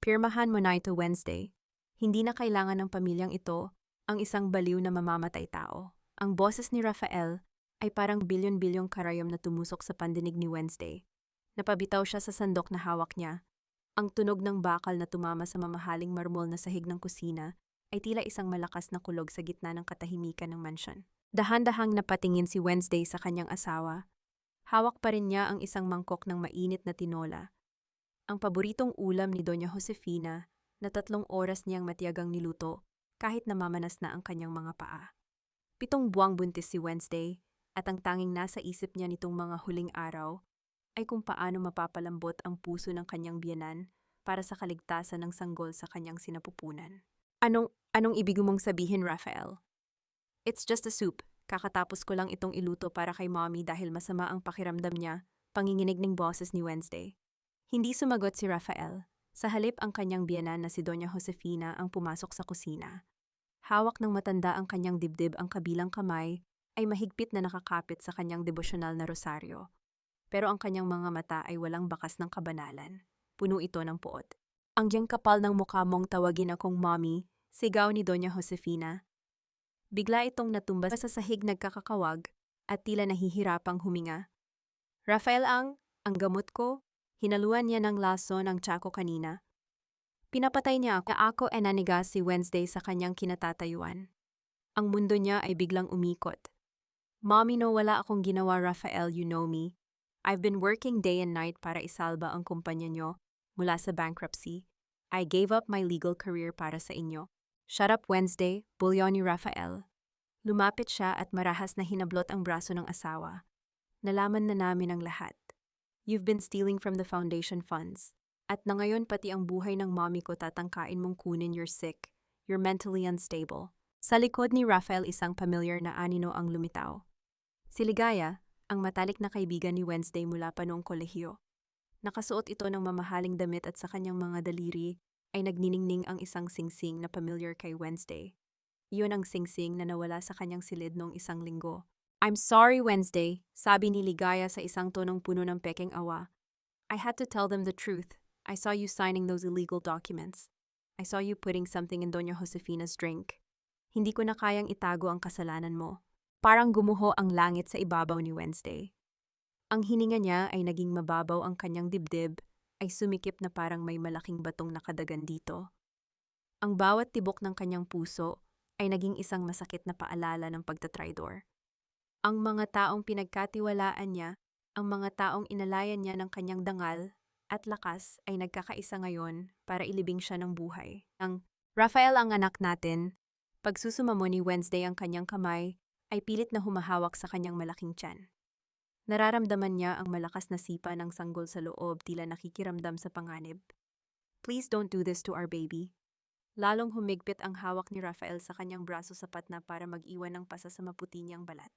Pirmahan mo na ito Wednesday. Hindi na kailangan ng pamilyang ito ang isang baliw na mamamatay tao. Ang boses ni Rafael ay parang bilyon-bilyong karayom na tumusok sa pandinig ni Wednesday. Napabitaw siya sa sandok na hawak niya. Ang tunog ng bakal na tumama sa mamahaling marmol na sahig ng kusina ay tila isang malakas na kulog sa gitna ng katahimikan ng mansyon. Dahan-dahang napatingin si Wednesday sa kanyang asawa. Hawak pa rin niya ang isang mangkok ng mainit na tinola. Ang paboritong ulam ni Doña Josefina na 3 oras niyang matiyagang niluto kahit namamanas na ang kanyang mga paa. 7 buwang buntis si Wednesday at ang tanging nasa isip niya nitong mga huling araw ay kung paano mapapalambot ang puso ng kanyang biyenan para sa kaligtasan ng sanggol sa kanyang sinapupunan. Anong ibig mong sabihin, Rafael? It's just a soup. Kakatapos ko lang itong iluto para kay mommy dahil masama ang pakiramdam niya, panginginig ng boses ni Wednesday. Hindi sumagot si Rafael. Sa halip ang kanyang biyenan na si Doña Josefina ang pumasok sa kusina. Hawak ng matanda ang kanyang dibdib, ang kabilang kamay ay mahigpit na nakakapit sa kanyang debosyonal na rosaryo. Pero ang kanyang mga mata ay walang bakas ng kabanalan. Puno ito ng puot. Ang diyang kapal ng mukha mong tawagin akong mommy, sigaw ni Doña Josefina. Bigla itong natumba sa sahig nagkakakawag at tila nahihirapang huminga. Rafael ang gamot ko, hinaluan niya ng lason ang tsako kanina. Pinapatay niya ako nanigas si Wednesday sa kanyang kinatatayuan. Ang mundo niya ay biglang umikot. Mommy, no, wala akong ginawa, Rafael, you know me. I've been working day and night para isalba ang kumpanya niyo mula sa bankruptcy. I gave up my legal career para sa inyo. Shut up, Wednesday, bulyon ni Rafael. Lumapit siya at marahas na hinablot ang braso ng asawa. Nalaman na namin ang lahat. You've been stealing from the foundation funds. At na ngayon pati ang buhay ng mommy ko tatangkain mong kunin. You're sick. You're mentally unstable. Sa likod ni Rafael isang familiar na anino ang lumitaw. Si Ligaya, ang matalik na kaibigan ni Wednesday mula pa noong kolehiyo. Nakasuot ito ng mamahaling damit at sa kanyang mga daliri ay nagniningning ang isang singsing na familiar kay Wednesday. Iyon ang singsing na nawala sa kanyang silid noong 1 linggo. I'm sorry, Wednesday, sabi ni Ligaya sa isang tonong puno ng pekeng awa. I had to tell them the truth. I saw you signing those illegal documents. I saw you putting something in Doña Josefina's drink. Hindi ko na kayang itago ang kasalanan mo. Parang gumuho ang langit sa ibabaw ni Wednesday. Ang hininga niya ay naging mababaw, ang kanyang dibdib ay sumikip na parang may malaking batong nakadagan dito. Ang bawat tibok ng kanyang puso ay naging isang masakit na paalala ng pagtatraidor. Ang mga taong pinagkatiwalaan niya, ang mga taong inalayan niya ng kanyang dangal at lakas ay nagkakaisa ngayon para ilibing siya ng buhay. Ang Rafael, ang anak natin, pagsusumamo ni Wednesday ang kanyang kamay, ay pilit na humahawak sa kanyang malaking tiyan. Nararamdaman niya ang malakas na sipa ng sanggol sa loob, tila nakikiramdam sa panganib. Please don't do this to our baby. Lalong humigpit ang hawak ni Rafael sa kanyang braso, sapat na para mag-iwan ng pasa sa maputi niyang balat.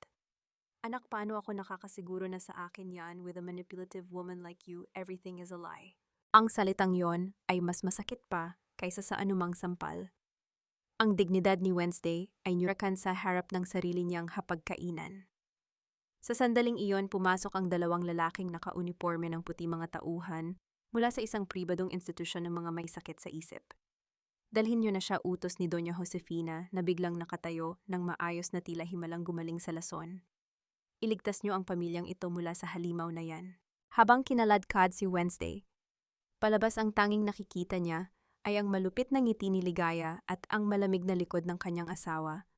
Anak, paano ako nakakasiguro na sa akin yan? With a manipulative woman like you, everything is a lie. Ang salitang yon ay mas masakit pa kaysa sa anumang sampal. Ang dignidad ni Wednesday ay nyurakan sa harap ng sarili niyang hapagkainan. Sa sandaling iyon, pumasok ang 2 lalaking naka-uniforme ng puti, mga tauhan mula sa isang pribadong institusyon ng mga may sakit sa isip. Dalhin niyo na siya, utos ni Doña Josefina na biglang nakatayo ng maayos na tila himalang gumaling sa lason. Iligtas niyo ang pamilyang ito mula sa halimaw na yan. Habang kinaladkad si Wednesday, palabas ang tanging nakikita niya ay ang malupit na ngiti ni Ligaya at ang malamig na likod ng kanyang asawa.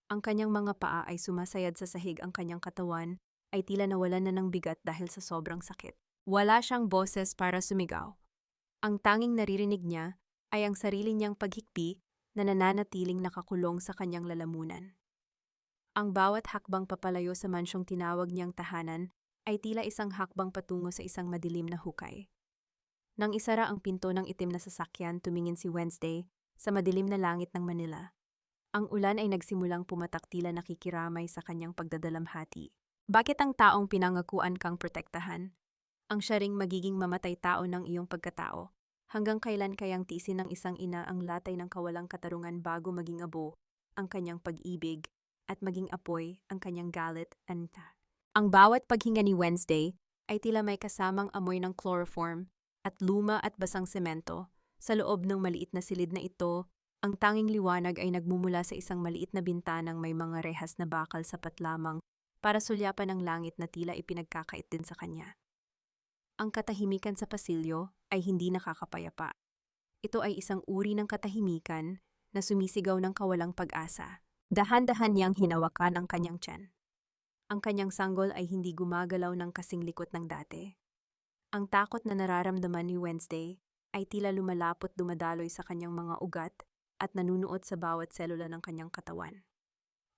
Ang kanyang mga paa ay sumasayad sa sahig, ang kanyang katawan ay tila nawalan na ng bigat dahil sa sobrang sakit. Wala siyang boses para sumigaw. Ang tanging naririnig niya ay ang sarili niyang paghikbi na nananatiling nakakulong sa kanyang lalamunan. Ang bawat hakbang papalayo sa mansyong tinawag niyang tahanan ay tila isang hakbang patungo sa isang madilim na hukay. Nang isara ang pinto ng itim na sasakyan, tumingin si Wednesday sa madilim na langit ng Manila. Ang ulan ay nagsimulang pumatak, tila nakikiramay sa kanyang pagdadalamhati. Bakit ang taong pinangakuan kang protektahan? Ang siya ring magiging mamatay tao ng iyong pagkatao. Hanggang kailan kayang tiisin ng isang ina ang latay ng kawalang katarungan bago maging abo ang kanyang pag-ibig at maging apoy ang kanyang galit? Ang bawat paghinga ni Wednesday ay tila may kasamang amoy ng chloroform at luma at basang semento. Sa loob ng maliit na silid na ito, ang tanging liwanag ay nagmumula sa isang maliit na bintanang may mga rehas na bakal sapat lamang para sulyapan ang langit na tila ipinagkakait din sa kanya. Ang katahimikan sa pasilyo ay hindi nakakapayapa. Ito ay isang uri ng katahimikan na sumisigaw ng kawalang pag-asa. Dahan-dahan niyang hinawakan ang kanyang tiyan. Ang kanyang sanggol ay hindi gumagalaw ng kasing likot ng dati. Ang takot na nararamdaman ni Wednesday ay tila lumalapot dumadaloy sa kanyang mga ugat at nanunuot sa bawat selula ng kanyang katawan.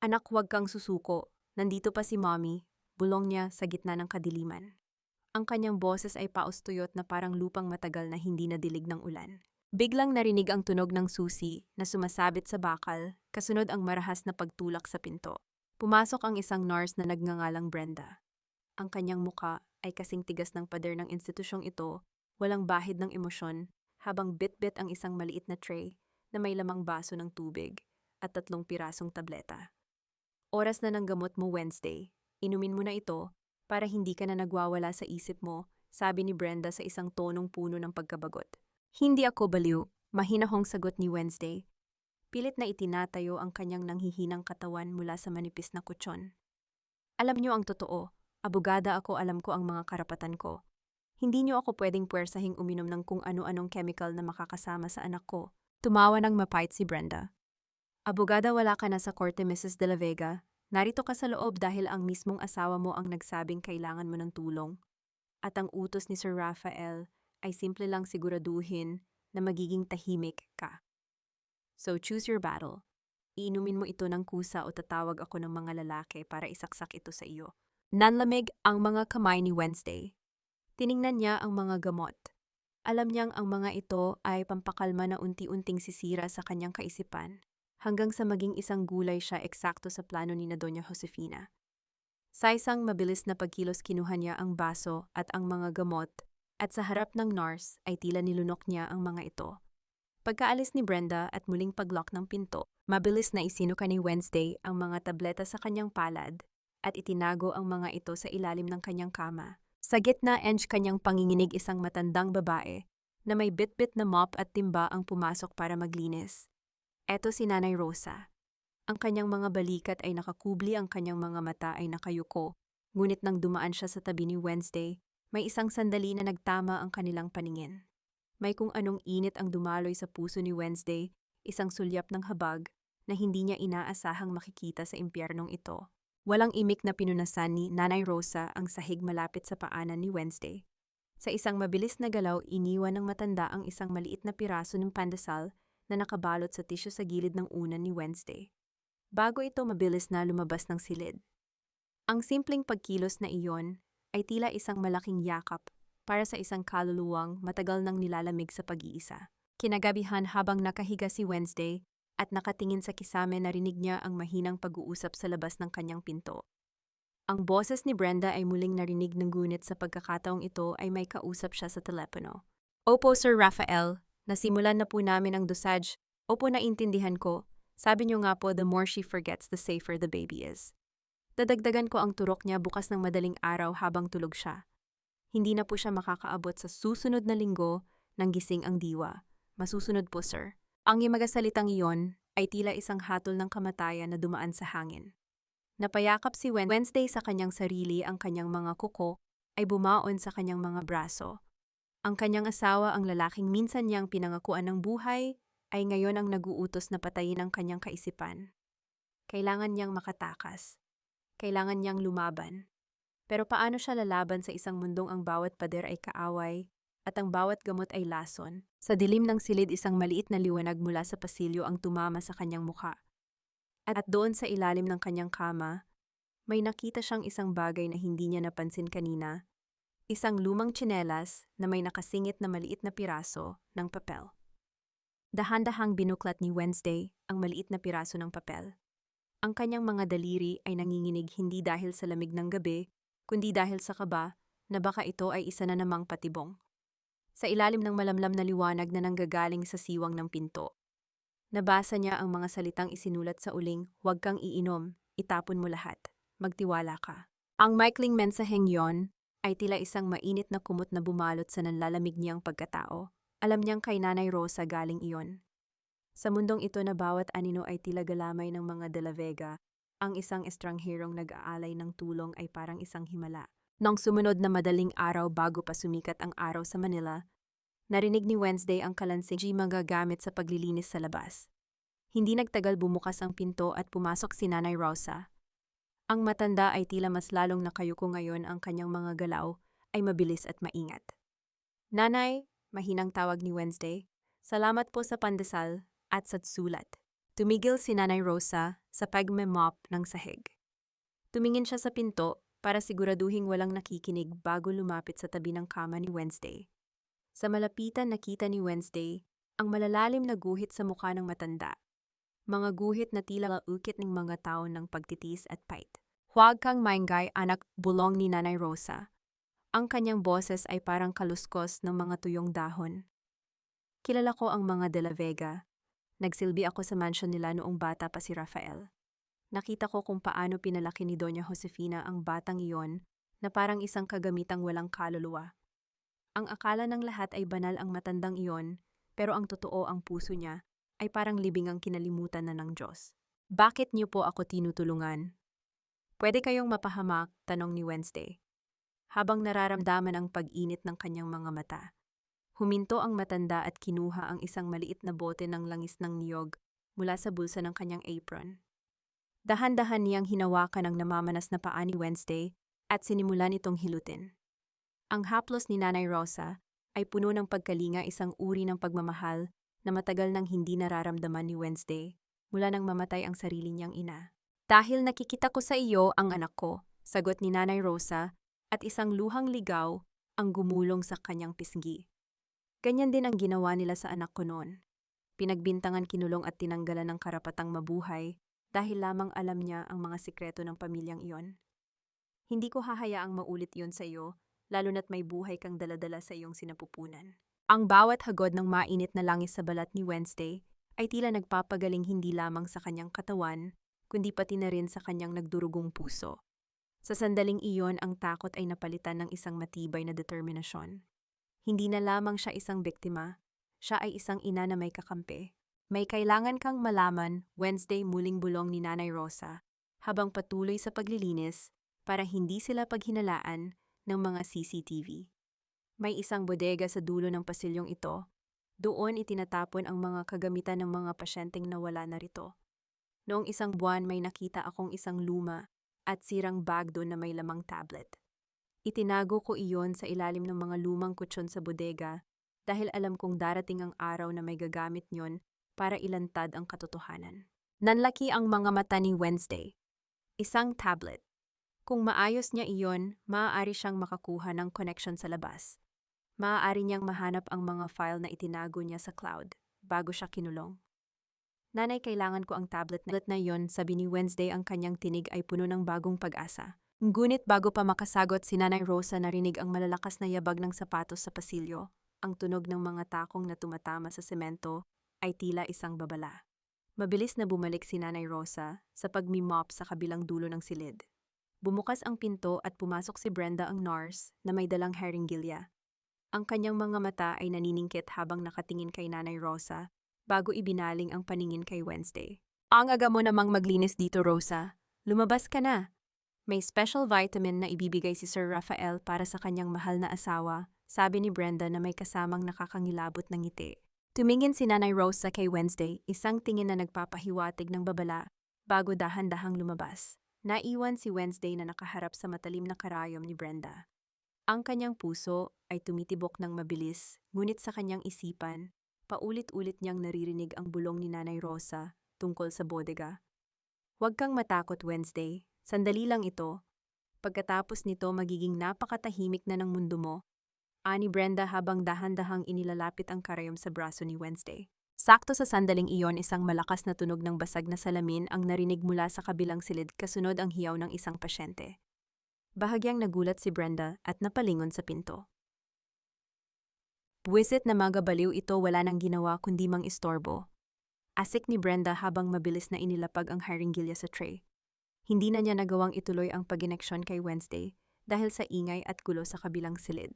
Anak, huwag kang susuko. Nandito pa si Mommy, bulong niya sa gitna ng kadiliman. Ang kanyang boses ay paustuyot na parang lupang matagal na hindi nadilig ng ulan. Biglang narinig ang tunog ng susi na sumasabit sa bakal, kasunod ang marahas na pagtulak sa pinto. Pumasok ang isang nurse na nagngangalang Brenda. Ang kanyang muka ay kasing tigas ng pader ng institusyong ito, walang bahid ng emosyon, habang bit-bit ang isang maliit na tray na may lamang baso ng tubig at 3 pirasong tableta. Oras na ng gamot mo, Wednesday. Inumin mo na ito para hindi ka na nagwawala sa isip mo, sabi ni Brenda sa isang tonong puno ng pagkabagot. Hindi ako baliw, mahinahong sagot ni Wednesday. Pilit na itinatayo ang kanyang nanghihinang katawan mula sa manipis na kutsyon. Alam niyo ang totoo, abogada ako, alam ko ang mga karapatan ko. Hindi niyo ako pwedeng puwersahing uminom ng kung ano-anong chemical na makakasama sa anak ko. Tumawa ng mapait si Brenda. Abogada, wala ka na sa korte, Mrs. De La Vega. Narito ka sa loob dahil ang mismong asawa mo ang nagsabing kailangan mo ng tulong. At ang utos ni Sir Raphael ay simple lang siguraduhin na magiging tahimik ka. So choose your battle. Iinumin mo ito ng kusa o tatawag ako ng mga lalaki para isaksak ito sa iyo. Nanlamig ang mga kamay ni Wednesday. Tiningnan niya ang mga gamot. Alam niyang ang mga ito ay pampakalma na unti-unting sisira sa kanyang kaisipan, hanggang sa maging isang gulay siya eksakto sa plano ni na Doña Josefina. Sa isang mabilis na pagkilos kinuha niya ang baso at ang mga gamot, at sa harap ng nurse ay tila nilunok niya ang mga ito. Pagkaalis ni Brenda at muling paglock ng pinto, mabilis na isinuka ni Wednesday ang mga tableta sa kanyang palad at itinago ang mga ito sa ilalim ng kanyang kama. Sa gitna kanyang panginginig isang matandang babae na may bit-bit na mop at timba ang pumasok para maglinis. Eto si Nanay Rosa. Ang kanyang mga balikat ay nakakubli, ang kanyang mga mata ay nakayuko, ngunit nang dumaan siya sa tabi ni Wednesday, may isang sandali na nagtama ang kanilang paningin. May kung anong init ang dumaloy sa puso ni Wednesday, isang sulyap ng habag na hindi niya inaasahang makikita sa impyernong ito. Walang imik na pinunasan ni Nanay Rosa ang sahig malapit sa paanan ni Wednesday. Sa isang mabilis na galaw, iniwan ng matanda ang isang maliit na piraso ng pandesal na nakabalot sa tisyo sa gilid ng unan ni Wednesday. Bago ito mabilis na lumabas ng silid. Ang simpleng pagkilos na iyon ay tila isang malaking yakap para sa isang kaluluwang matagal nang nilalamig sa pag-iisa. Kinagabihan habang nakahiga si Wednesday at nakatingin sa kisame, narinig niya ang mahinang pag-uusap sa labas ng kanyang pinto. Ang boses ni Brenda ay muling narinig ng ngunit sa pagkakataong ito ay may kausap siya sa telepono. Opo, Sir Raphael, nasimulan na po namin ang dosage. Opo, naintindihan ko. Sabi niyo nga po, the more she forgets, the safer the baby is. Dadagdagan ko ang turok niya bukas ng madaling araw habang tulog siya. Hindi na po siya makakaabot sa susunod na linggo nang gising ang diwa. Masusunod po, sir. Ang imagasalitang iyon ay tila isang hatol ng kamatayan na dumaan sa hangin. Napayakap si Wednesday sa kanyang sarili, ang kanyang mga kuko ay bumaon sa kanyang mga braso. Ang kanyang asawa, ang lalaking minsan niyang pinangakuan ng buhay, ay ngayon ang naguutos na patayin ang kanyang kaisipan. Kailangan niyang makatakas. Kailangan niyang lumaban. Pero paano siya lalaban sa isang mundong ang bawat pader ay kaaway at ang bawat gamot ay lason? Sa dilim ng silid, isang maliit na liwanag mula sa pasilyo ang tumama sa kanyang mukha. At doon sa ilalim ng kanyang kama, may nakita siyang isang bagay na hindi niya napansin kanina. Isang lumang tsinelas na may nakasingit na maliit na piraso ng papel. Dahan-dahang binuklat ni Wednesday ang maliit na piraso ng papel. Ang kanyang mga daliri ay nanginginig, hindi dahil sa lamig ng gabi, kundi dahil sa kaba na baka ito ay isa na namang patibong. Sa ilalim ng malamlam na liwanag na nanggagaling sa siwang ng pinto, nabasa niya ang mga salitang isinulat sa uling, "Huwag kang iinom, itapon mo lahat, magtiwala ka." Ang maikling mensaheng yon ay tila isang mainit na kumot na bumalot sa nanlalamig niyang pagkatao. Alam niyang kay Nanay Rosa galing iyon. Sa mundong ito na bawat anino ay tila galamay ng mga De La Vega, ang isang estrangherong nag-aalay ng tulong ay parang isang himala. Nang sumunod na madaling araw bago pa sumikat ang araw sa Manila, narinig ni Wednesday ang kalansing magagamit sa paglilinis sa labas. Hindi nagtagal bumukas ang pinto at pumasok si Nanay Rosa. Ang matanda ay tila mas lalong nakayuko ngayon, ang kanyang mga galaw ay mabilis at maingat. Nanay, mahinang tawag ni Wednesday, salamat po sa pandesal at sa sulat. Tumigil si Nanay Rosa sa pagme-mop ng sahig. Tumingin siya sa pinto para siguraduhing walang nakikinig bago lumapit sa tabi ng kama ni Wednesday. Sa malapitan nakita ni Wednesday ang malalalim na guhit sa mukha ng matanda. Mga guhit na tila ukit ng mga taon ng pagtitiis at pait. Huwag kang maingay, anak, bulong ni Nanay Rosa. Ang kanyang boses ay parang kaluskos ng mga tuyong dahon. Kilala ko ang mga De La Vega. Nagsilbi ako sa mansion nila noong bata pa si Rafael. Nakita ko kung paano pinalaki ni Doña Josefina ang batang iyon na parang isang kagamitang walang kaluluwa. Ang akala ng lahat ay banal ang matandang iyon, pero ang totoo, ang puso niya ay parang libing ang kinalimutan na ng Diyos. Bakit niyo po ako tinutulungan? Pwede kayong mapahamak, tanong ni Wednesday. Habang nararamdaman ang pag-init ng kanyang mga mata, huminto ang matanda at kinuha ang isang maliit na bote ng langis ng niyog mula sa bulsa ng kanyang apron. Dahan-dahan niyang hinawakan ang namamanas na paa ni Wednesday at sinimulan itong hilutin. Ang haplos ni Nanay Rosa ay puno ng pagkalinga, isang uri ng pagmamahal na matagal nang hindi nararamdaman ni Wednesday mula nang mamatay ang sarili niyang ina. Dahil nakikita ko sa iyo ang anak ko, sagot ni Nanay Rosa, at isang luhang ligaw ang gumulong sa kanyang pisngi. Ganyan din ang ginawa nila sa anak ko noon. Pinagbintangan, kinulong at tinanggalan ng karapatang mabuhay dahil lamang alam niya ang mga sikreto ng pamilyang iyon. Hindi ko hahayaang maulit yun sa iyo, lalo na't may buhay kang daladala sa iyong sinapupunan. Ang bawat hagod ng mainit na langis sa balat ni Wednesday ay tila nagpapagaling hindi lamang sa kanyang katawan, kundi pati na rin sa kanyang nagdurugong puso. Sa sandaling iyon, ang takot ay napalitan ng isang matibay na determinasyon. Hindi na lamang siya isang biktima, siya ay isang ina na may kakampi. May kailangan kang malaman, Wednesday, muling bulong ni Nanay Rosa, habang patuloy sa paglilinis para hindi sila paghinalaan ng mga CCTV. May isang bodega sa dulo ng pasilyong ito. Doon itinatapon ang mga kagamitan ng mga pasyenteng nawala na rito. Noong isang buwan may nakita akong isang luma at sirang bag doon na may lamang tablet. Itinago ko iyon sa ilalim ng mga lumang kutsyon sa bodega dahil alam kong darating ang araw na may gagamit nyon para ilantad ang katotohanan. Nanlaki ang mga mata ni Wednesday. Isang tablet. Kung maayos niya iyon, maaari siyang makakuha ng connection sa labas. Maaari niyang mahanap ang mga file na itinago niya sa cloud bago siya kinulong. Nanay, kailangan ko ang tablet na iyon, sabi ni Wednesday, ang kanyang tinig ay puno ng bagong pag-asa. Ngunit bago pa makasagot si Nanay Rosa, narinig ang malalakas na yabag ng sapatos sa pasilyo. Ang tunog ng mga takong na tumatama sa semento ay tila isang babala. Mabilis na bumalik si Nanay Rosa sa pagmimop sa kabilang dulo ng silid. Bumukas ang pinto at pumasok si Brenda, ang nurse, na may dalang haringgilya. Ang kanyang mga mata ay naniningkit habang nakatingin kay Nanay Rosa bago ibinaling ang paningin kay Wednesday. Ang aga mo namang maglinis dito, Rosa. Lumabas ka na. May special vitamin na ibibigay si Sir Rafael para sa kanyang mahal na asawa, sabi ni Brenda na may kasamang nakakangilabot ng ngiti. Tumingin si Nanay Rosa kay Wednesday, isang tingin na nagpapahiwatig ng babala, bago dahan-dahang lumabas. Naiwan si Wednesday na nakaharap sa matalim na karayom ni Brenda. Ang kanyang puso ay tumitibok ng mabilis, ngunit sa kanyang isipan, paulit-ulit niyang naririnig ang bulong ni Nanay Rosa tungkol sa bodega. Huwag kang matakot, Wednesday. Sandali lang ito. Pagkatapos nito magiging napakatahimik na ng mundo mo, ani Brenda habang dahan-dahang inilalapit ang karayom sa braso ni Wednesday. Sakto sa sandaling iyon, isang malakas na tunog ng basag na salamin ang narinig mula sa kabilang silid, kasunod ang hiyaw ng isang pasyente. Bahagyang nagulat si Brenda at napalingon sa pinto. Buwisit na magabaliw ito, wala nang ginawa kundi mang istorbo. Asik ni Brenda habang mabilis na inilapag ang haringgilya sa tray. Hindi na niya nagawang ituloy ang pagkoneksyon kay Wednesday dahil sa ingay at gulo sa kabilang silid.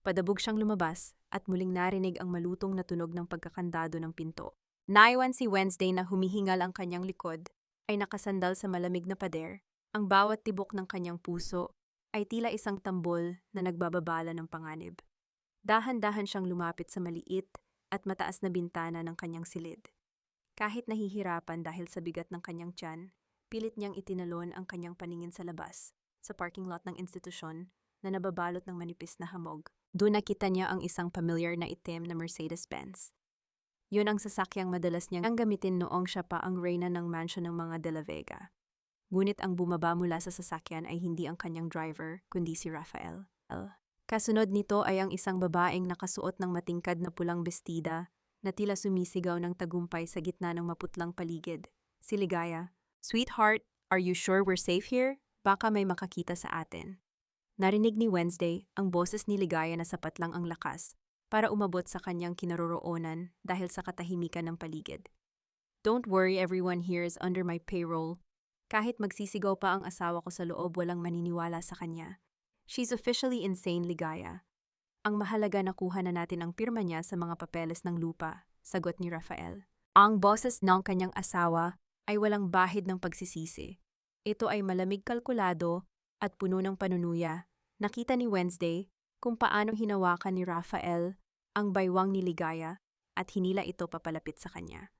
Padabog siyang lumabas at muling narinig ang malutong na tunog ng pagkakandado ng pinto. Naiwan si Wednesday na humihingal ang kanyang likod, ay nakasandal sa malamig na pader. Ang bawat tibok ng kanyang puso ay tila isang tambol na nagbababala ng panganib. Dahan-dahan siyang lumapit sa maliit at mataas na bintana ng kanyang silid. Kahit nahihirapan dahil sa bigat ng kanyang tiyan, pilit niyang itinalon ang kanyang paningin sa labas, sa parking lot ng institusyon na nababalot ng manipis na hamog. Doon nakita niya ang isang familiar na itim na Mercedes-Benz. Yun ang sasakyang madalas niyang gamitin noong siya pa ang reyna ng mansion ng mga De La Vega. Ngunit ang bumaba mula sa sasakyan ay hindi ang kanyang driver, kundi si Rafael. Kasunod nito ay ang isang babaeng nakasuot ng matingkad na pulang bestida na tila sumisigaw ng tagumpay sa gitna ng maputlang paligid. Si Ligaya, "Sweetheart, are you sure we're safe here? Baka may makakita sa atin." Narinig ni Wednesday ang boses ni Ligaya na sapat lang ang lakas para umabot sa kanyang kinaroroonan dahil sa katahimikan ng paligid. "Don't worry, everyone here is under my payroll." Kahit magsisigaw pa ang asawa ko sa loob, walang maniniwala sa kanya. "She's officially insane, Ligaya. Ang mahalaga nakuha na natin ang pirma niya sa mga papeles ng lupa," sagot ni Rafael. Ang boses ng kanyang asawa ay walang bahid ng pagsisisi. Ito ay malamig kalkulado at puno ng panunuya. Nakita ni Wednesday kung paano hinawakan ni Rafael ang baywang ni Ligaya at hinila ito papalapit sa kanya.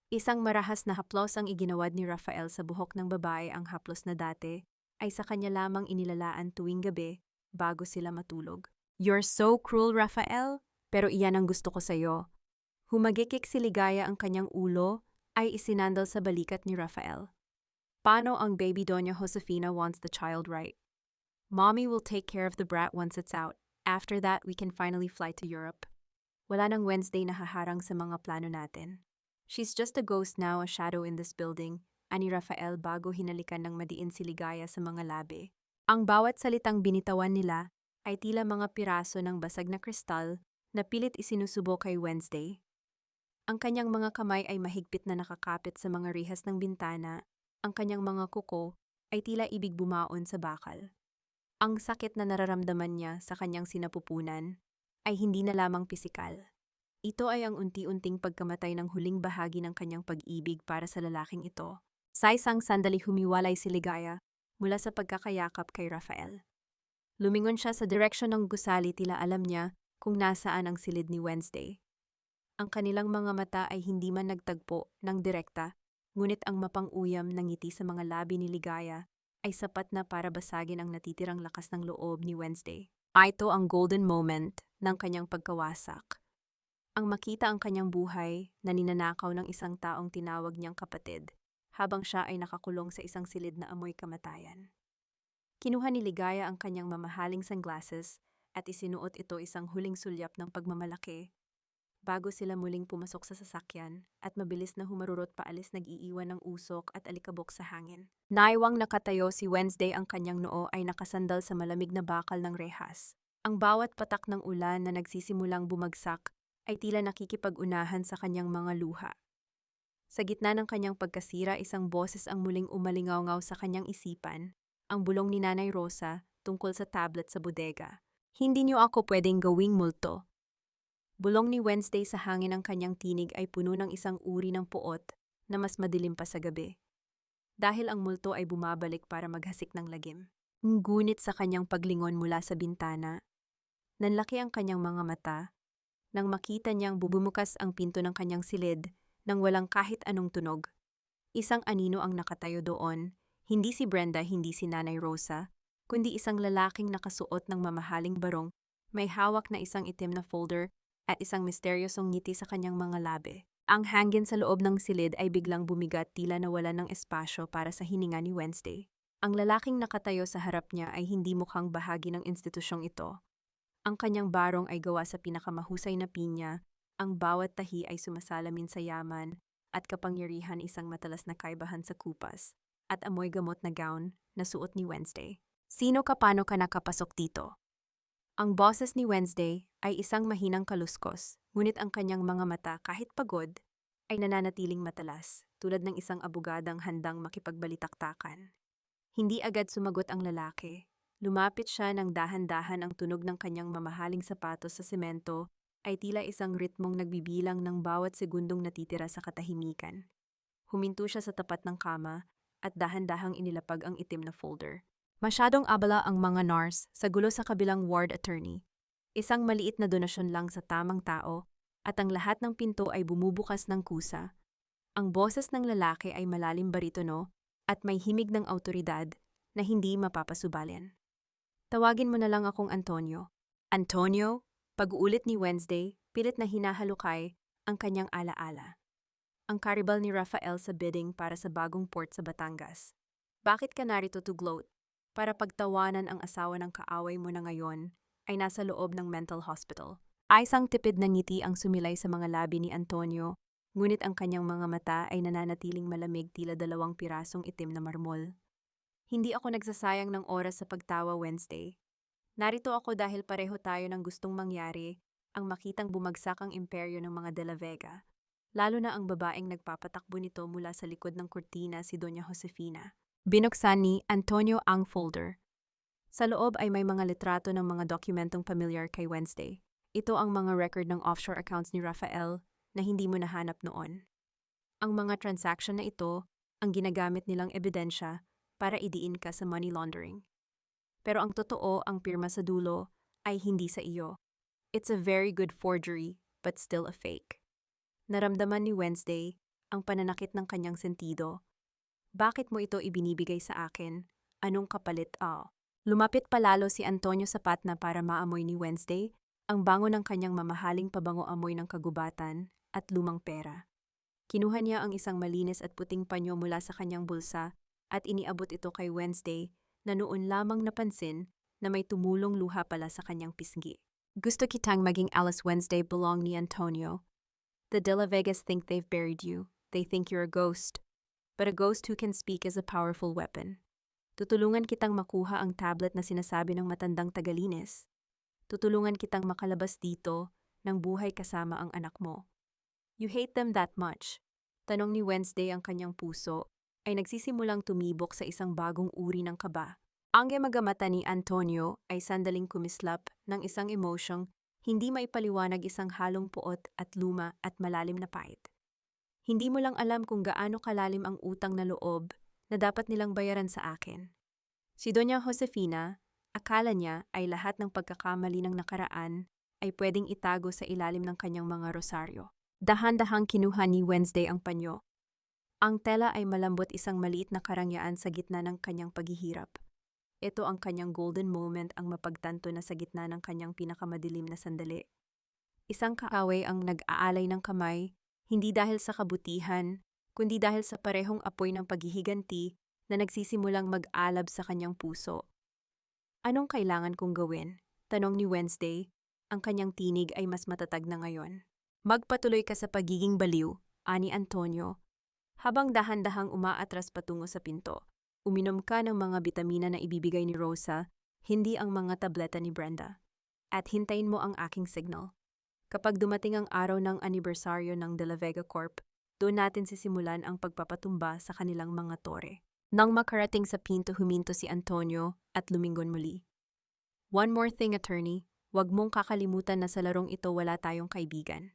Isang marahas na haplos ang iginawad ni Rafael sa buhok ng babae. Ang haplos na dati ay sa kanya lamang inilalaan tuwing gabi bago sila matulog. "You're so cruel, Rafael, pero iyan ang gusto ko sa'yo." Humagikik si Ligaya, ang kanyang ulo ay isinandal sa balikat ni Rafael. "Paano ang baby Doña Josefina wants the child right? Mommy will take care of the brat once it's out. After that, we can finally fly to Europe." Wala nang Wednesday na haharang sa mga plano natin. "She's just a ghost now, a shadow in this building," ani Rafael bago hinalikan ng madiin si Ligaya sa mga labi. Ang bawat salitang binitawan nila ay tila mga piraso ng basag na kristal na pilit isinusubo kay Wednesday. Ang kanyang mga kamay ay mahigpit na nakakapit sa mga rihas ng bintana. Ang kanyang mga kuko ay tila ibig bumaon sa bakal. Ang sakit na nararamdaman niya sa kanyang sinapupunan ay hindi na lamang pisikal. Ito ay ang unti-unting pagkamatay ng huling bahagi ng kanyang pag-ibig para sa lalaking ito. Sa isang sandali humiwalay si Ligaya mula sa pagkakayakap kay Rafael. Lumingon siya sa direksyon ng gusali, tila alam niya kung nasaan ang silid ni Wednesday. Ang kanilang mga mata ay hindi man nagtagpo ng direkta, ngunit ang mapang-uyam na ngiti sa mga labi ni Ligaya ay sapat na para basagin ang natitirang lakas ng loob ni Wednesday. Ito ang golden moment ng kanyang pagkawasak. Ang makita ang kanyang buhay na ninanakaw ng isang taong tinawag niyang kapatid, habang siya ay nakakulong sa isang silid na amoy kamatayan. Kinuha ni Ligaya ang kanyang mamahaling sunglasses at isinuot ito isang huling sulyap ng pagmamalaki bago sila muling pumasok sa sasakyan at mabilis na humarurot paalis, nag-iiwan ng usok at alikabok sa hangin. Naiwang nakatayo si Wednesday, ang kanyang noo ay nakasandal sa malamig na bakal ng rehas. Ang bawat patak ng ulan na nagsisimulang bumagsak ay tila nakikipag-unahan sa kanyang mga luha. Sa gitna ng kanyang pagkasira, isang boses ang muling umalingaw-ngaw sa kanyang isipan, ang bulong ni Nanay Rosa tungkol sa tablet sa bodega. "Hindi niyo ako pwedeng gawing multo." Bulong ni Wednesday sa hangin. Ang kanyang tinig ay puno ng isang uri ng puot na mas madilim pa sa gabi. Dahil ang multo ay bumabalik para maghasik ng lagim. Ngunit sa kanyang paglingon mula sa bintana, nanlaki ang kanyang mga mata nang makita niyang bubumukas ang pinto ng kanyang silid nang walang kahit anong tunog. Isang anino ang nakatayo doon, hindi si Brenda, hindi si Nanay Rosa, kundi isang lalaking nakasuot ng mamahaling barong, may hawak na isang itim na folder at isang misteryosong ngiti sa kanyang mga labi. Ang hangin sa loob ng silid ay biglang bumigat, tila nawala ng espasyo para sa hininga ni Wednesday. Ang lalaking nakatayo sa harap niya ay hindi mukhang bahagi ng institusyong ito. Ang kanyang barong ay gawa sa pinakamahusay na pinya, ang bawat tahi ay sumasalamin sa yaman at kapangyarihan, isang matalas na kaibahan sa kupas, at amoy gamot na gown na suot ni Wednesday. "Sino ka, paano ka nakapasok dito?" Ang boses ni Wednesday ay isang mahinang kaluskos, ngunit ang kanyang mga mata, kahit pagod, ay nananatiling matalas, tulad ng isang abogadang handang makipagbalitaktakan. Hindi agad sumagot ang lalaki. Lumapit siya ng dahan-dahan, ang tunog ng kanyang mamahaling sapatos sa semento ay tila isang ritmong nagbibilang ng bawat segundong natitira sa katahimikan. Huminto siya sa tapat ng kama at dahan-dahang inilapag ang itim na folder. Masyadong abala ang mga nurse sa gulo sa kabilang ward attorney. Isang maliit na donasyon lang sa tamang tao at ang lahat ng pinto ay bumubukas ng kusa. Ang boses ng lalaki ay malalim baritono at may himig ng awtoridad na hindi mapapasubalin. Tawagin mo na lang akong Antonio. Antonio? Pag-uulit ni Wednesday, pilit na hinahalukay ang kanyang alaala. Ang karibal ni Rafael sa bidding para sa bagong port sa Batangas. Bakit ka narito to gloat? Para pagtawanan ang asawa ng kaaway mo na ngayon ay nasa loob ng mental hospital. Isang tipid na ngiti ang sumilay sa mga labi ni Antonio, ngunit ang kanyang mga mata ay nananatiling malamig tila 2 pirasong itim na marmol. Hindi ako nagsasayang ng oras sa pagtawa, Wednesday. Narito ako dahil pareho tayo ng gustong mangyari, ang makitang bumagsak ang imperyo ng mga De La Vega. Lalo na ang babaeng nagpapatakbo nito mula sa likod ng kurtina, si Doña Josefina. Binuksan ni Antonio ang folder. Sa loob ay may mga litrato ng mga dokumentong pamilyar kay Wednesday. Ito ang mga record ng offshore accounts ni Rafael na hindi mo nahanap noon. Ang mga transaction na ito ang ginagamit nilang ebidensya para idiin ka sa money laundering. Pero ang totoo, ang pirma sa dulo ay hindi sa iyo. It's a very good forgery, but still a fake. Naramdaman ni Wednesday ang pananakit ng kanyang sentido. Bakit mo ito ibinibigay sa akin? Anong kapalit? Lumapit palalo si Antonio sa patna para maamoy ni Wednesday ang bango ng kanyang mamahaling pabango-amoy ng kagubatan at lumang pera. Kinuha niya ang isang malinis at puting panyo mula sa kanyang bulsa at iniabot ito kay Wednesday na noon lamang napansin na may tumulong luha pala sa kanyang pisngi. Gusto kitang maging Alice Wednesday, belong ni Antonio. The De La Vegas think they've buried you. They think you're a ghost. But a ghost who can speak is a powerful weapon. Tutulungan kitang makuha ang tablet na sinasabi ng matandang tagalinis. Tutulungan kitang makalabas dito ng buhay kasama ang anak mo. You hate them that much? Tanong ni Wednesday, ang kanyang puso ay nagsisimulang tumibok sa isang bagong uri ng kaba. Ang magamata ni Antonio ay sandaling kumislap ng isang emosyong hindi maipaliwanag, isang halong puot at luma at malalim na pait. Hindi mo lang alam kung gaano kalalim ang utang na loob na dapat nilang bayaran sa akin. Si Doña Josefina, akala niya ay lahat ng pagkakamali ng nakaraan ay pwedeng itago sa ilalim ng kanyang mga rosaryo. Dahan-dahang kinuha ni Wednesday ang panyo. Ang tela ay malambot, isang maliit na karangyaan sa gitna ng kanyang paghihirap. Ito ang kanyang golden moment, ang mapagtanto na sa gitna ng kanyang pinakamadilim na sandali. Isang kaaway ang nag-aalay ng kamay, hindi dahil sa kabutihan, kundi dahil sa parehong apoy ng paghihiganti na nagsisimulang mag-alab sa kanyang puso. Anong kailangan kong gawin? Tanong ni Wednesday, ang kanyang tinig ay mas matatag na ngayon. Magpatuloy ka sa pagiging baliw, ani Antonio. Habang dahan-dahang umaatras patungo sa pinto, uminom ka ng mga bitamina na ibibigay ni Rosa, hindi ang mga tableta ni Brenda. At hintayin mo ang aking signal. Kapag dumating ang araw ng anibersaryo ng De La Vega Corp, doon natin sisimulan ang pagpapatumba sa kanilang mga tore. Nang makarating sa pinto, huminto si Antonio at lumingon muli. One more thing, attorney. Huwag mong kakalimutan na sa larong ito wala tayong kaibigan.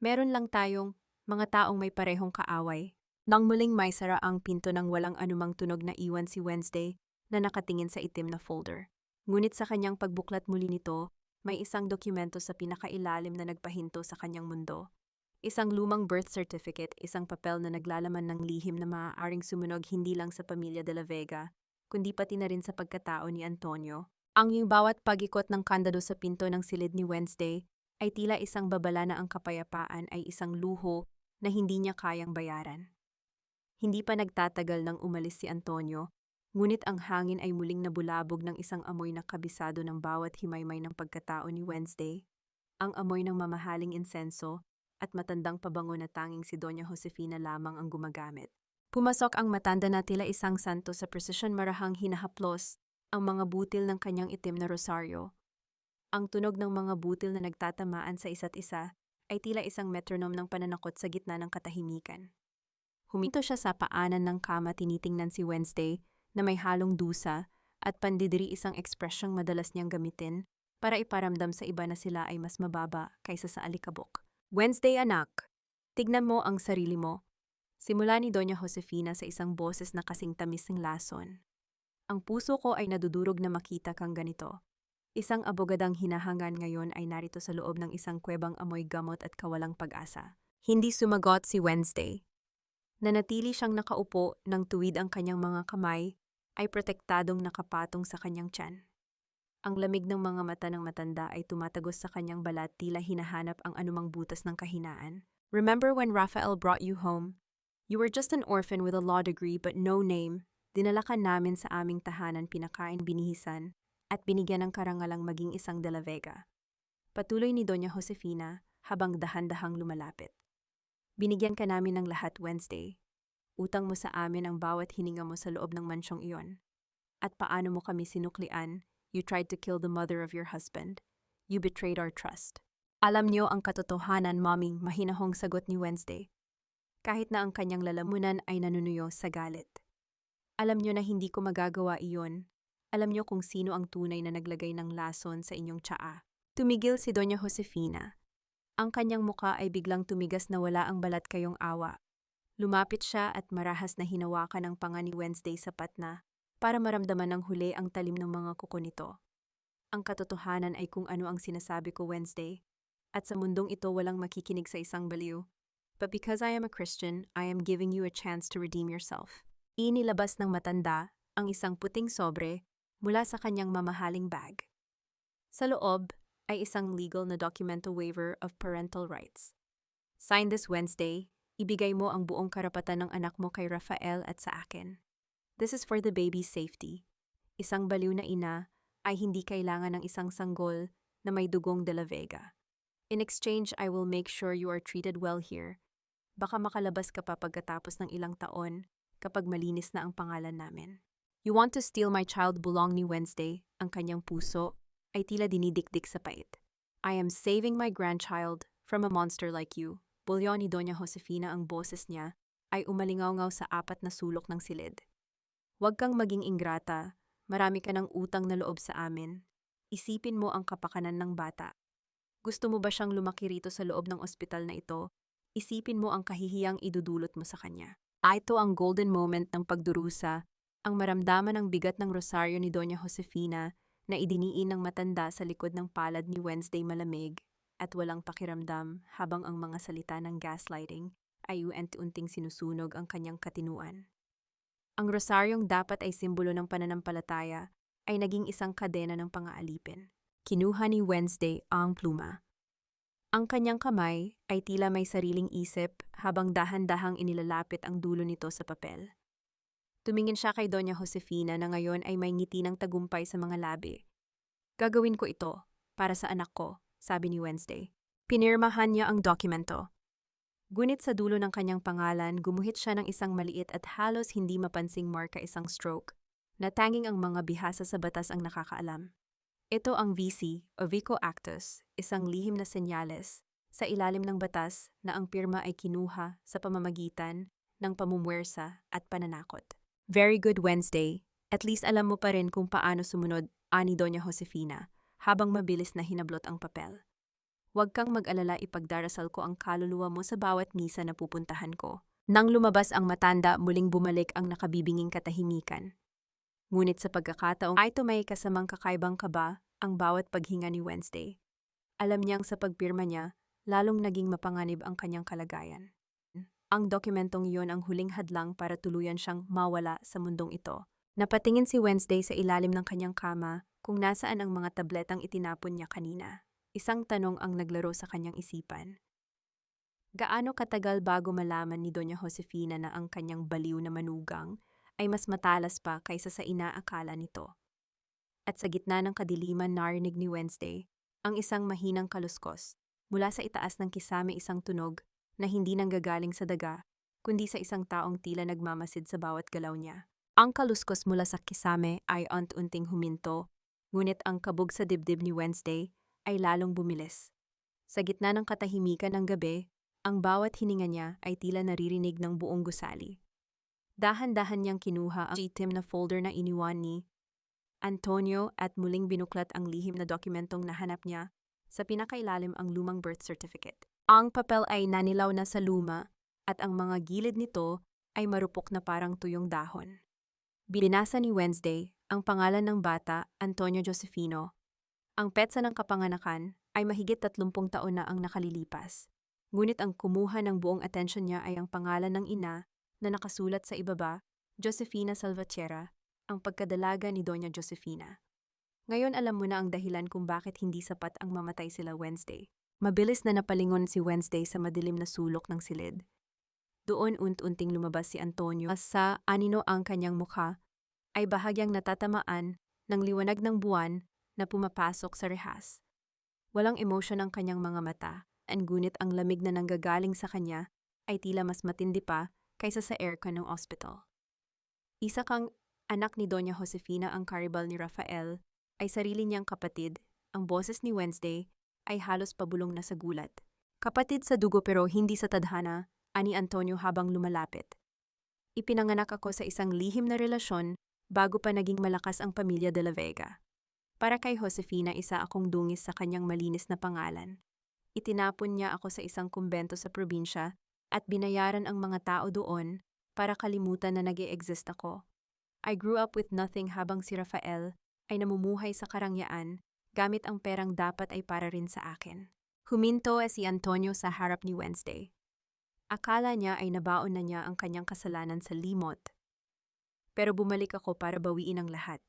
Meron lang tayong mga taong may parehong kaaway. Nang muling may sara ang pinto ng walang anumang tunog, na iwan si Wednesday na nakatingin sa itim na folder. Ngunit sa kanyang pagbuklat muli nito, may isang dokumento sa pinakailalim na nagpahinto sa kanyang mundo. Isang lumang birth certificate, isang papel na naglalaman ng lihim na maaaring sumunog hindi lang sa pamilya De La Vega, kundi pati na rin sa pagkatao ni Antonio. Ang bawat pag-ikot ng kandado sa pinto ng silid ni Wednesday ay tila isang babala na ang kapayapaan ay isang luho na hindi niya kayang bayaran. Hindi pa nagtatagal nang umalis si Antonio, ngunit ang hangin ay muling nabulabog ng isang amoy na kabisado ng bawat himaymay ng pagkatao ni Wednesday, ang amoy ng mamahaling insenso at matandang pabango na tanging si Doña Josefina lamang ang gumagamit. Pumasok ang matanda na tila isang santo sa presisyon, marahang hinahaplos ang mga butil ng kanyang itim na rosaryo. Ang tunog ng mga butil na nagtatamaan sa isa't isa ay tila isang metronome ng pananakot sa gitna ng katahimikan. Huminto siya sa paanan ng kama, tinitingnan si Wednesday na may halong dusa at pandidiri isang ekspresyong madalas niyang gamitin para iparamdam sa iba na sila ay mas mababa kaysa sa alikabok. Wednesday anak, tignan mo ang sarili mo. Simula ni Doña Josefina sa isang boses na kasing tamis ng lason. Ang puso ko ay nadudurog na makita kang ganito. Isang abogadang hinahangan ngayon ay narito sa loob ng isang kuwebang amoy gamot at kawalang pag-asa. Hindi sumagot si Wednesday. Nanatili siyang nakaupo nang tuwid ang kanyang mga kamay ay protektadong nakapatong sa kanyang tiyan. Ang lamig ng mga mata ng matanda ay tumatagos sa kanyang balat tila hinahanap ang anumang butas ng kahinaan. Remember when Raphael brought you home? You were just an orphan with a law degree but no name. Dinala ka namin sa aming tahanan, pinakain, binihisan, at binigyan ng karangalang maging isang De la Vega. Patuloy ni Doña Josefina habang dahan-dahang lumalapit. Binigyan ka namin ng lahat, Wednesday. Utang mo sa amin ang bawat hininga mo sa loob ng mansyong iyon. At paano mo kami sinuklian? You tried to kill the mother of your husband. You betrayed our trust. Alam niyo ang katotohanan, Mommy, mahinahong sagot ni Wednesday. Kahit na ang kanyang lalamunan ay nanunuyo sa galit. Alam niyo na hindi ko magagawa iyon. Alam niyo kung sino ang tunay na naglagay ng lason sa inyong tsaa. Tumigil si Doña Josefina. Ang kanyang muka ay biglang tumigas na wala ang balat kayong awa. Lumapit siya at marahas na hinawakan ang panga ni Wednesday sapat na para maramdaman ng huli ang talim ng mga kuko nito. Ang katotohanan ay kung ano ang sinasabi ko, Wednesday. At sa mundong ito walang makikinig sa isang baliw. But because I am a Christian, I am giving you a chance to redeem yourself. Inilabas ng matanda ang isang puting sobre mula sa kanyang mamahaling bag. Sa loob ay isang legal na documento waiver of parental rights. Sign this Wednesday, ibigay mo ang buong karapatan ng anak mo kay Raphael at sa akin. This is for the baby's safety. Isang baliw na ina ay hindi kailangan ng isang sanggol na may dugong De la Vega. In exchange, I will make sure you are treated well here. Baka makalabas ka pa pagkatapos ng ilang taon kapag malinis na ang pangalan namin. You want to steal my child, bulong ni Wednesday, ang kanyang puso ay tila dinidikdik sa pait. I am saving my grandchild from a monster like you. Bulyon ni Doña Josefina, ang boses niya ay umalingaw-ngaw sa apat na sulok ng silid. Huwag kang maging ingrata, marami ka ng utang na loob sa amin. Isipin mo ang kapakanan ng bata. Gusto mo ba siyang lumaki rito sa loob ng ospital na ito? Isipin mo ang kahihiyang idudulot mo sa kanya. Ito ang golden moment ng pagdurusa, ang maramdaman ng bigat ng rosaryo ni Doña Josefina na idiniin ng matanda sa likod ng palad ni Wednesday malamig at walang pakiramdam habang ang mga salita ng gaslighting ay unti-unting sinusunog ang kanyang katinuan. Ang rosaryong dapat ay simbolo ng pananampalataya ay naging isang kadena ng pang-aalipin. Kinuha ni Wednesday ang pluma. Ang kanyang kamay ay tila may sariling isip habang dahan-dahang inilalapit ang dulo nito sa papel. Tumingin siya kay Doña Josefina na ngayon ay may ngiti ng tagumpay sa mga labi. Gagawin ko ito para sa anak ko, sabi ni Wednesday. Pinirmahan niya ang dokumento. Gunit sa dulo ng kanyang pangalan, gumuhit siya ng isang maliit at halos hindi mapansing marka, isang stroke, na tanging ang mga bihasa sa batas ang nakakaalam. Ito ang VC o Vico Actus, isang lihim na senyales sa ilalim ng batas na ang pirma ay kinuha sa pamamagitan ng pamumuwersa at pananakot. Very good, Wednesday. At least alam mo pa rin kung paano sumunod, ani Doña Josefina, habang mabilis na hinablot ang papel. Huwag kang mag-alala, ipagdarasal ko ang kaluluwa mo sa bawat misa na pupuntahan ko. Nang lumabas ang matanda, muling bumalik ang nakabibinging katahimikan. Ngunit sa pagkakataong ito may kasamang kakaibang kaba ang bawat paghinga ni Wednesday. Alam niyang sa pagpirma niya, lalong naging mapanganib ang kanyang kalagayan. Ang dokumentong iyon ang huling hadlang para tuluyan siyang mawala sa mundong ito. Napatingin si Wednesday sa ilalim ng kanyang kama kung nasaan ang mga tabletang itinapon niya kanina. Isang tanong ang naglaro sa kanyang isipan. Gaano katagal bago malaman ni Doña Josefina na ang kanyang baliw na manugang ay mas matalas pa kaysa sa inaakala nito? At sa gitna ng kadiliman, narinig ni Wednesday ang isang mahinang kaluskos mula sa itaas ng kisame, isang tunog na hindi nanggagaling sa daga, kundi sa isang taong tila nagmamasid sa bawat galaw niya. Ang kaluskos mula sa kisame ay unti-unting huminto, ngunit ang kabog sa dibdib ni Wednesday ay lalong bumilis. Sa gitna ng katahimikan ng gabi, ang bawat hininga niya ay tila naririnig ng buong gusali. Dahan-dahan niyang kinuha ang itim na folder na iniwan ni Antonio at muling binuklat ang lihim na dokumentong nahanap niya sa pinakailalim ang lumang birth certificate. Ang papel ay nanilaw na sa luma at ang mga gilid nito ay marupok na parang tuyong dahon. Binasa ni Wednesday ang pangalan ng bata, Antonio Josefino. Ang petsa ng kapanganakan ay mahigit 30 taon na ang nakalilipas. Ngunit ang kumuha ng buong atensyon niya ay ang pangalan ng ina na nakasulat sa ibaba, Josefina Salvatierra, ang pagkadalaga ni Doña Josefina. Ngayon alam mo na ang dahilan kung bakit hindi sapat ang mamatay sila Wednesday. Mabilis na napalingon si Wednesday sa madilim na sulok ng silid. Doon unti-unting lumabas si Antonio sa anino ang kanyang mukha ay bahagyang natatamaan ng liwanag ng buwan na pumapasok sa rehas. Walang emosyon ang kanyang mga mata, ngunit ang lamig na nanggagaling sa kanya ay tila mas matindi pa kaysa sa aircon ng ospital. Isa kang anak ni Doña Josefina ang karibal ni Rafael ay sarili niyang kapatid. Ang boses ni Wednesday ay halos pabulong na sa gulat. Kapatid sa dugo pero hindi sa tadhana, ani Antonio habang lumalapit. Ipinanganak ako sa isang lihim na relasyon bago pa naging malakas ang pamilya de la Vega. Para kay Josefina, isa akong dungis sa kanyang malinis na pangalan. Itinapon niya ako sa isang kumbento sa probinsya at binayaran ang mga tao doon para kalimutan na nag-e-exist ako. I grew up with nothing habang si Rafael ay namumuhay sa karangyaan gamit ang perang dapat ay para rin sa akin. Huminto si Antonio sa harap ni Wednesday. Akala niya ay nabaon na niya ang kanyang kasalanan sa limot. Pero bumalik ako para bawiin ang lahat.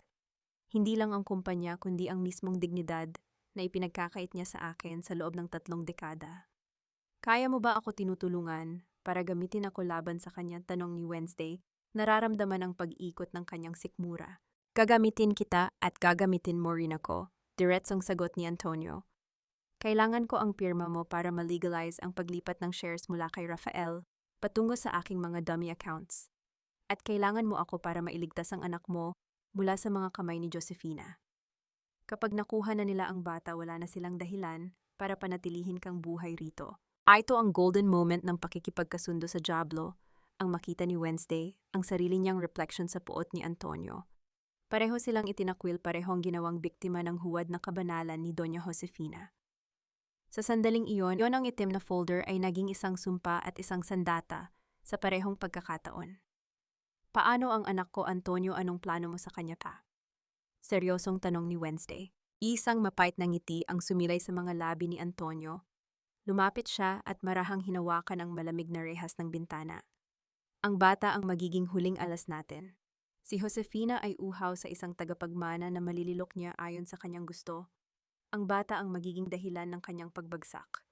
Hindi lang ang kumpanya kundi ang mismong dignidad na ipinagkakait niya sa akin sa loob ng 3 dekada. Kaya mo ba ako tinutulungan para gamitin ako laban sa kanyang tanong ni Wednesday? Nararamdaman ang pag-ikot ng kanyang sikmura. Gagamitin kita at gagamitin mo rin ako, diretsong sagot ni Antonio. Kailangan ko ang pirma mo para ma-legalize ang paglipat ng shares mula kay Rafael patungo sa aking mga dummy accounts. At kailangan mo ako para mailigtas ang anak mo mula sa mga kamay ni Josefina. Kapag nakuha na nila ang bata, wala na silang dahilan para panatilihin kang buhay rito. Ito ang golden moment ng pakikipagkasundo sa Diablo, ang makita ni Wednesday, ang sarili niyang reflection sa puot ni Antonio. Pareho silang itinakwil, parehong ginawang biktima ng huwad na kabanalan ni Doña Josefina. Sa sandaling iyon ang itim na folder ay naging isang sumpa at isang sandata sa parehong pagkakataon. Paano ang anak ko, Antonio? Anong plano mo sa kanya pa? Seryosong tanong ni Wednesday. Isang mapait na ngiti ang sumilay sa mga labi ni Antonio. Lumapit siya at marahang hinawakan ang malamig na rehas ng bintana. Ang bata ang magiging huling alas natin. Si Josefina ay uhaw sa isang tagapagmana na malililok niya ayon sa kanyang gusto. Ang bata ang magiging dahilan ng kanyang pagbagsak.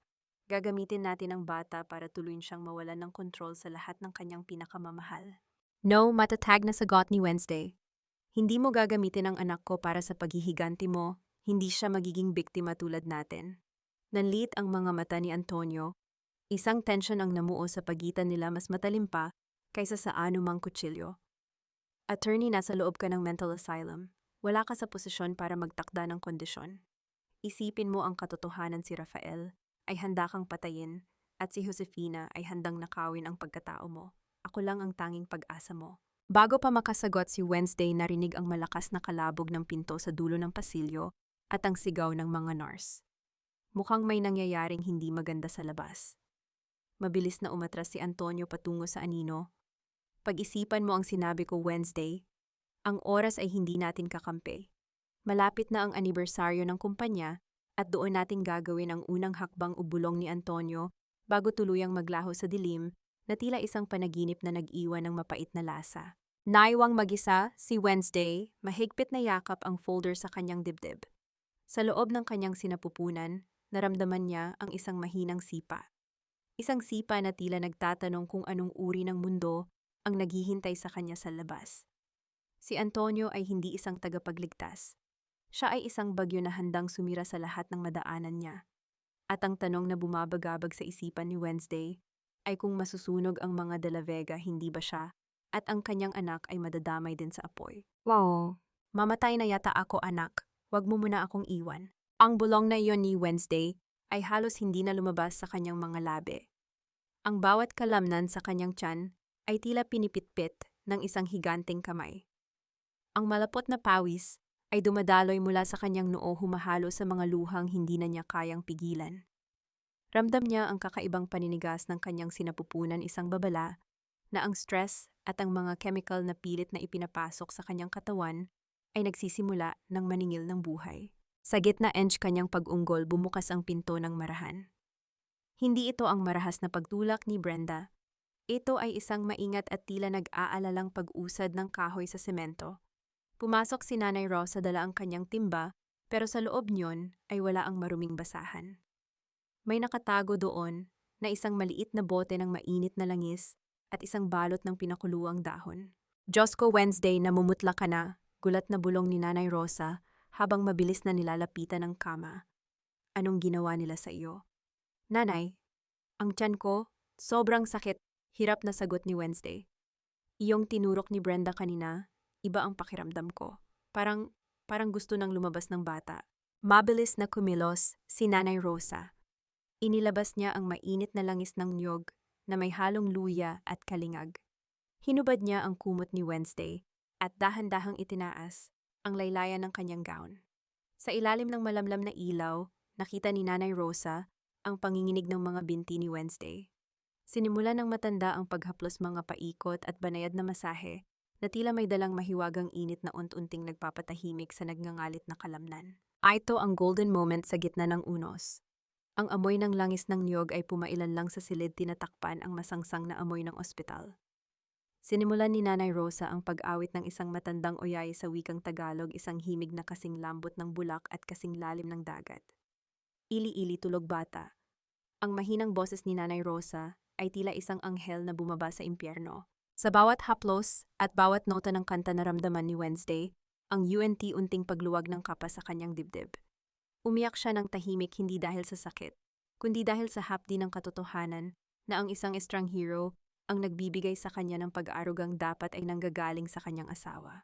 Gagamitin natin ang bata para tuluyin siyang mawalan ng kontrol sa lahat ng kanyang pinakamamahal. No, matatag na sagot ni Wednesday. Hindi mo gagamitin ang anak ko para sa paghihiganti mo, hindi siya magiging biktima tulad natin. Nanliit ang mga mata ni Antonio. Isang tensyon ang namuo sa pagitan nila, mas matalim pa kaysa sa anumang kutsilyo. Attorney, nasa loob ka ng mental asylum. Wala ka sa posisyon para magtakda ng kondisyon. Isipin mo ang katotohanan, si Rafael ay handa kang patayin at si Josefina ay handang nakawin ang pagkatao mo. Ako lang ang tanging pag-asa mo. Bago pa makasagot si Wednesday, narinig ang malakas na kalabog ng pinto sa dulo ng pasilyo at ang sigaw ng mga nurse. Mukhang may nangyayaring hindi maganda sa labas. Mabilis na umatras si Antonio patungo sa anino. Pag-isipan mo ang sinabi ko, Wednesday. Ang oras ay hindi natin kakampi. Malapit na ang anibersaryo ng kumpanya at doon natin gagawin ang unang hakbang o bulong ni Antonio bago tuluyang maglaho sa dilim na tila isang panaginip na nag-iwan ng mapait na lasa. Naiwang mag-isa, si Wednesday, mahigpit na yakap ang folder sa kanyang dibdib. Sa loob ng kanyang sinapupunan, naramdaman niya ang isang mahinang sipa. Isang sipa na tila nagtatanong kung anong uri ng mundo ang naghihintay sa kanya sa labas. Si Antonio ay hindi isang tagapagligtas. Siya ay isang bagyo na handang sumira sa lahat ng madaanan niya. At ang tanong na bumabagabag sa isipan ni Wednesday ay kung masusunog ang mga de la Vega, hindi ba siya at ang kanyang anak ay madadamay din sa apoy. Wow. Mamatay na yata ako, anak. Huwag mo muna akong iwan. Ang bulong na iyon ni Wednesday ay halos hindi na lumabas sa kanyang mga labi. Ang bawat kalamnan sa kanyang tiyan ay tila pinipitpit ng isang higanteng kamay. Ang malapot na pawis ay dumadaloy mula sa kanyang noo humahalo sa mga luhang hindi na niya kayang pigilan. Ramdam niya ang kakaibang paninigas ng kanyang sinapupunan isang babala na ang stress at ang mga chemical na pilit na ipinapasok sa kanyang katawan ay nagsisimula ng maningil ng buhay. Sa gitna kanyang pag-unggol bumukas ang pinto ng marahan. Hindi ito ang marahas na pagtulak ni Brenda. Ito ay isang maingat at tila nag-aalalang pag-usad ng kahoy sa semento. Pumasok si Nanay Rosa dala ang kanyang timba, pero sa loob niyon ay wala ang maruming basahan. May nakatago doon na isang maliit na bote ng mainit na langis at isang balot ng pinakuluang dahon. Diyos ko, Wednesday, namumutla ka na, gulat na bulong ni Nanay Rosa habang mabilis na nilalapitan ng kama. Anong ginawa nila sa iyo? Nanay, ang tiyan ko, sobrang sakit, hirap na sagot ni Wednesday. Iyong tinurok ni Brenda kanina, iba ang pakiramdam ko. Parang gusto nang lumabas ng bata. Mabilis na kumilos si Nanay Rosa. Inilabas niya ang mainit na langis ng niyog na may halong luya at kalingag. Hinubad niya ang kumot ni Wednesday at dahan-dahang itinaas ang laylayan ng kanyang gown. Sa ilalim ng malamlam na ilaw, nakita ni Nanay Rosa ang panginginig ng mga binti ni Wednesday. Sinimula ng matanda ang paghaplos mga paikot at banayad na masahe na tila may dalang mahiwagang init na unti-unting nagpapatahimik sa nagngangalit na kalamnan. Ito ang golden moment sa gitna ng unos. Ang amoy ng langis ng niyog ay pumailan lang sa silid tinatakpan ang masangsang na amoy ng ospital. Sinimulan ni Nanay Rosa ang pag-awit ng isang matandang oyay sa wikang Tagalog, isang himig na kasing lambot ng bulak at kasing lalim ng dagat. Ili-ili tulog bata. Ang mahinang boses ni Nanay Rosa ay tila isang anghel na bumaba sa impyerno. Sa bawat haplos at bawat nota ng kanta na ramdaman ni Wednesday, ang unti-unting pagluwag ng kapa sa kanyang dibdib. Umiyak siya ng tahimik hindi dahil sa sakit, kundi dahil sa hapdi ng katotohanan na ang isang estranghero ang nagbibigay sa kanya ng pag-aarugang dapat ay nanggagaling sa kanyang asawa.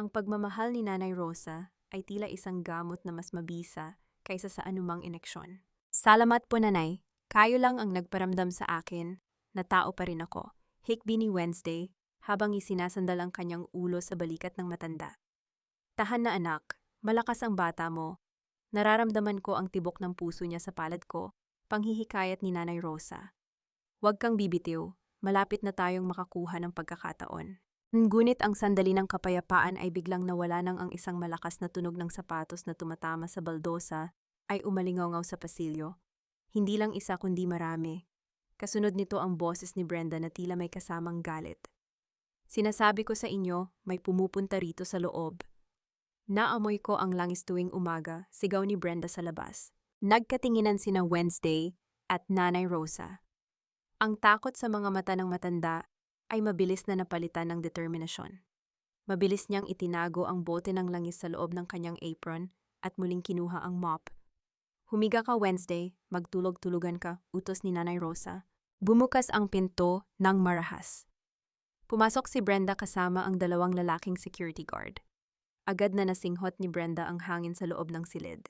Ang pagmamahal ni Nanay Rosa ay tila isang gamot na mas mabisa kaysa sa anumang ineksyon. Salamat po, Nanay. Kayo lang ang nagparamdam sa akin na tao pa rin ako. Hikbi ni Wednesday habang isinasandal ang kanyang ulo sa balikat ng matanda. Tahan na anak, malakas ang bata mo. Nararamdaman ko ang tibok ng puso niya sa palad ko, panghihikayat ni Nanay Rosa. Huwag kang bibitiw, malapit na tayong makakuha ng pagkakataon. Ngunit ang sandali ng kapayapaan ay biglang nawala nang ang isang malakas na tunog ng sapatos na tumatama sa baldosa ay umalingaw sa pasilyo. Hindi lang isa kundi marami. Kasunod nito ang boses ni Brenda na tila may kasamang galit. Sinasabi ko sa inyo, may pumupunta rito sa loob. Naamoy ko ang langis tuwing umaga, sigaw ni Brenda sa labas. Nagkatinginan sina Wednesday at Nanay Rosa. Ang takot sa mga mata ng matanda ay mabilis na napalitan ng determinasyon. Mabilis niyang itinago ang bote ng langis sa loob ng kanyang apron at muling kinuha ang mop. Humiga ka, Wednesday, magtulog-tulugan ka, utos ni Nanay Rosa. Bumukas ang pinto ng marahas. Pumasok si Brenda kasama ang dalawang lalaking security guard. Agad na nasinghot ni Brenda ang hangin sa loob ng silid.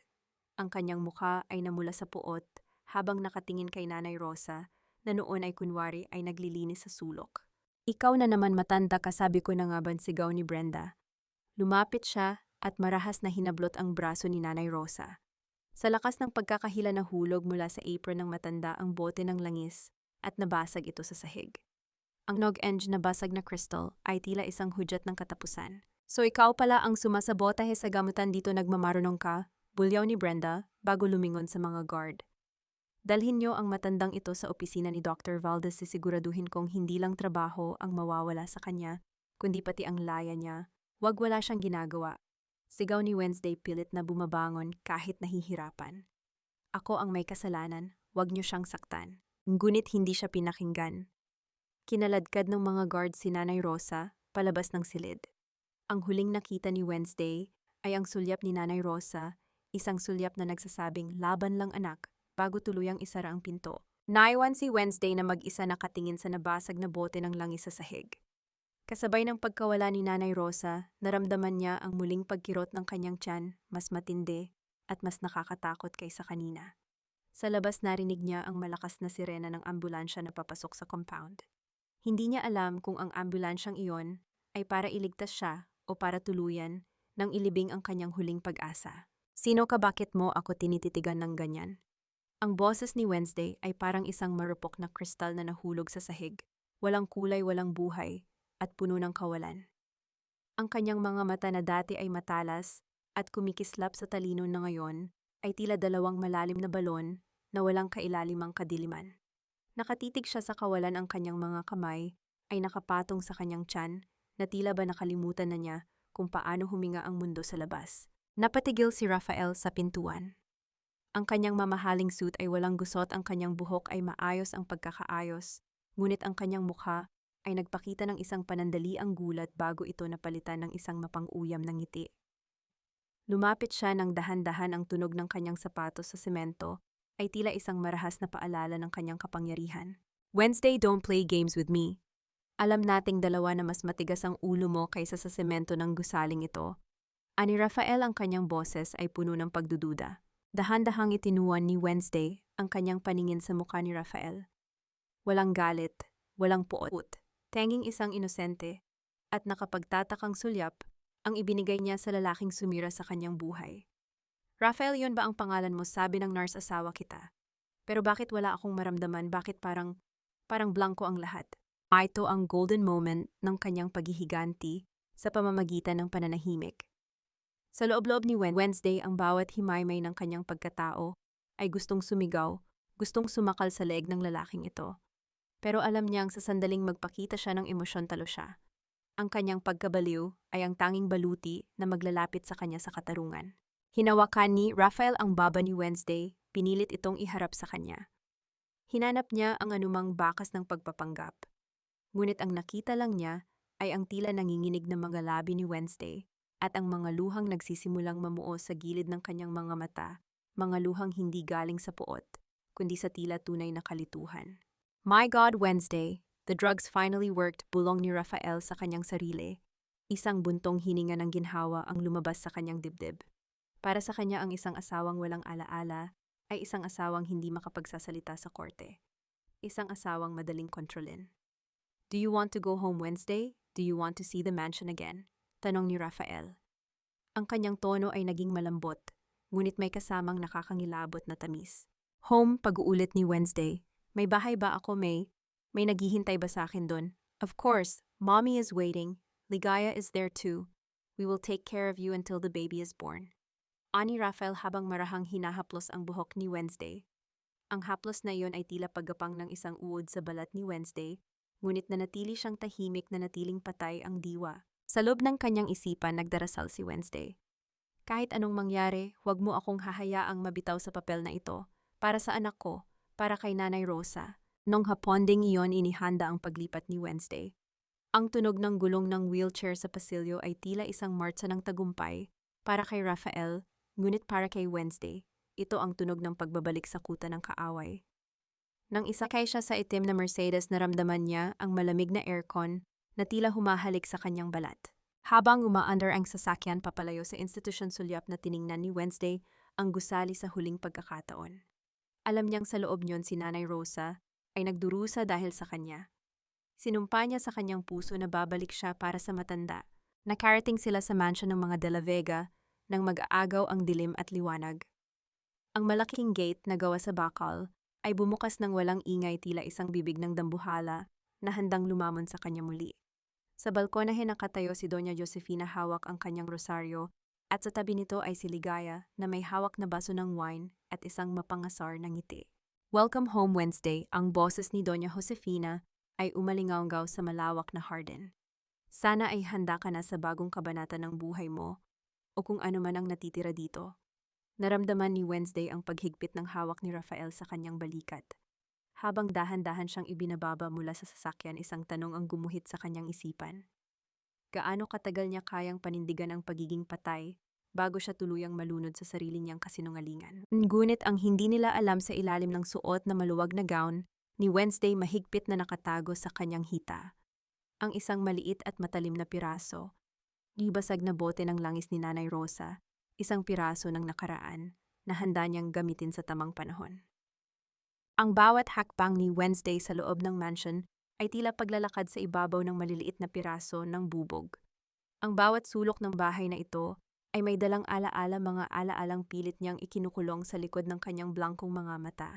Ang kanyang mukha ay namula sa puot habang nakatingin kay Nanay Rosa na noon ay kunwari ay naglilinis sa sulok. Ikaw na naman matanda ka, sabi ko na nga ba, sigaw ni Brenda. Lumapit siya at marahas na hinablot ang braso ni Nanay Rosa. Sa lakas ng pagkakahila na hulog mula sa apron ng matanda ang bote ng langis at nabasag ito sa sahig. Ang nog-eng na basag na crystal ay tila isang hudyat ng katapusan. So ikaw pala ang sumasabotahe sa gamutan dito, nagmamarunong ka, bulyaw ni Brenda bago lumingon sa mga guard. Dalhin niyo ang matandang ito sa opisina ni Dr. Valdez, sisiguraduhin kong hindi lang trabaho ang mawawala sa kanya, kundi pati ang laya niya. Huwag wala siyang ginagawa. Sigaw ni Wednesday pilit na bumabangon kahit nahihirapan. Ako ang may kasalanan, huwag niyo siyang saktan. Ngunit hindi siya pinakinggan. Kinaladkad ng mga guard si Nanay Rosa palabas ng silid. Ang huling nakita ni Wednesday ay ang sulyap ni Nanay Rosa, isang sulyap na nagsasabing laban lang anak, bago tuluyang isara ang pinto. Naiwan si Wednesday na mag-isa nakatingin sa nabasag na bote ng langis sa sahig. Kasabay ng pagkawala ni Nanay Rosa, naramdaman niya ang muling pagkirot ng kanyang tiyan, mas matindi at mas nakakatakot kaysa kanina. Sa labas narinig niya ang malakas na sirena ng ambulansya na papasok sa compound. Hindi niya alam kung ang ambulansyang iyon ay para iligtas siya o para tuluyan nang ilibing ang kanyang huling pag-asa. Sino ka, bakit mo ako tinititigan ng ganyan? Ang boses ni Wednesday ay parang isang marupok na kristal na nahulog sa sahig. Walang kulay, walang buhay, at puno ng kawalan. Ang kanyang mga mata na dati ay matalas at kumikislap sa talino na ngayon ay tila dalawang malalim na balon na walang kailalimang kadiliman. Nakatitig siya sa kawalan, ang kanyang mga kamay ay nakapatong sa kanyang tiyan na tila ba nakalimutan na niya kung paano huminga ang mundo sa labas. Napatigil si Rafael sa pintuan. Ang kanyang mamahaling suit ay walang gusot, ang kanyang buhok ay maayos ang pagkakaayos, ngunit ang kanyang mukha ay nagpakita ng isang panandaliang gulat bago ito napalitan ng isang mapang-uyam na ngiti. Lumapit siya ng dahan-dahan, ang tunog ng kanyang sapatos sa semento ay tila isang marahas na paalala ng kanyang kapangyarihan. Wednesday, don't play games with me. Alam nating dalawa na mas matigas ang ulo mo kaysa sa semento ng gusaling ito. Ani Rafael, ang kanyang boses ay puno ng pagdududa. Dahan-dahang itinuan ni Wednesday ang kanyang paningin sa mukha ni Rafael. Walang galit, walang puot, tanging isang inosente at nakapagtatakang sulyap ang ibinigay niya sa lalaking sumira sa kanyang buhay. Rafael, yon ba ang pangalan mo? Sabi ng nurse, asawa kita. Pero bakit wala akong maramdaman? Bakit parang blanko ang lahat? Ito ang golden moment ng kanyang paghihiganti sa pamamagitan ng pananahimik. Sa loob-loob ni Wednesday, ang bawat himaymay ng kanyang pagkatao ay gustong sumigaw, gustong sumakal sa leeg ng lalaking ito. Pero alam niyang sa sandaling magpakita siya ng emosyon, talo siya. Ang kanyang pagkabaliw ay ang tanging baluti na maglalapit sa kanya sa katarungan. Hinawakan ni Rafael ang baba ni Wednesday, pinilit itong iharap sa kanya. Hinanap niya ang anumang bakas ng pagpapanggap. Ngunit ang nakita lang niya ay ang tila nanginginig na mga labi ni Wednesday at ang mga luhang nagsisimulang mamuo sa gilid ng kanyang mga mata, mga luhang hindi galing sa puot, kundi sa tila tunay na kalituhan. My God, Wednesday, the drugs finally worked, bulong ni Rafael sa kanyang sarili. Isang buntong hininga ng ginhawa ang lumabas sa kanyang dibdib. Para sa kanya, ang isang asawang walang alaala ay isang asawang hindi makapagsasalita sa korte. Isang asawang madaling kontrolin. Do you want to go home, Wednesday? Do you want to see the mansion again? Tanong ni Rafael. Ang kanyang tono ay naging malambot, ngunit may kasamang nakakangilabot na tamis. Home, pag-uulit ni Wednesday. May bahay ba ako, May? May naghihintay ba sa akin doon? Of course, Mommy is waiting. Ligaya is there too. We will take care of you until the baby is born. Ani Rafael habang marahang hinahaplos ang buhok ni Wednesday. Ang haplos na iyon ay tila paggapang ng isang uod sa balat ni Wednesday, ngunit nanatili siyang tahimik, na natiling patay ang diwa. Sa loob ng kanyang isipan, nagdarasal si Wednesday. Kahit anong mangyari, huwag mo akong hahayaang mabitaw sa papel na ito. Para sa anak ko, para kay Nanay Rosa. Nung hapon ding iyon, inihanda ang paglipat ni Wednesday. Ang tunog ng gulong ng wheelchair sa pasilyo ay tila isang martsa ng tagumpay para kay Rafael, ngunit para kay Wednesday, ito ang tunog ng pagbabalik sa kuta ng kaaway. Nang isakay siya sa itim na Mercedes, naramdaman niya ang malamig na aircon na tila humahalik sa kanyang balat. Habang umaandar ang sasakyan papalayo sa institusyon, sulyap na tiningnan ni Wednesday ang gusali sa huling pagkakataon. Alam niyang sa loob niyon si Nanay Rosa ay nagdurusa dahil sa kanya. Sinumpa niya sa kanyang puso na babalik siya para sa matanda. Nakarating sila sa mansion ng mga De La Vega nang mag-aagaw ang dilim at liwanag. Ang malaking gate na gawa sa bakal ay bumukas ng walang ingay, tila isang bibig ng dambuhala na handang lumamon sa kanya muli. Sa balkonahe nakatayo si Doña Josefina, hawak ang kanyang rosaryo, at sa tabi nito ay si Ligaya na may hawak na baso ng wine at isang mapangasar na ngiti. Welcome home, Wednesday, ang boses ni Doña Josefina ay umalingaw sa malawak na harden. Sana ay handa ka na sa bagong kabanata ng buhay mo o kung ano man ang natitira dito. Naramdaman ni Wednesday ang paghigpit ng hawak ni Rafael sa kanyang balikat. Habang dahan-dahan siyang ibinababa mula sa sasakyan, isang tanong ang gumuhit sa kanyang isipan. Gaano katagal niya kayang panindigan ang pagiging patay bago siya tuluyang malunod sa sarili niyang kasinungalingan? Ngunit ang hindi nila alam, sa ilalim ng suot na maluwag na gown ni Wednesday, mahigpit na nakatago sa kanyang hita. Ang isang maliit at matalim na piraso, basag na bote ng langis ni Nanay Rosa, isang piraso ng nakaraan na handa niyang gamitin sa tamang panahon. Ang bawat hakbang ni Wednesday sa loob ng mansion ay tila paglalakad sa ibabaw ng maliliit na piraso ng bubog. Ang bawat sulok ng bahay na ito ay may dalang alaala, mga alaalang pilit niyang ikinukulong sa likod ng kanyang blankong mga mata.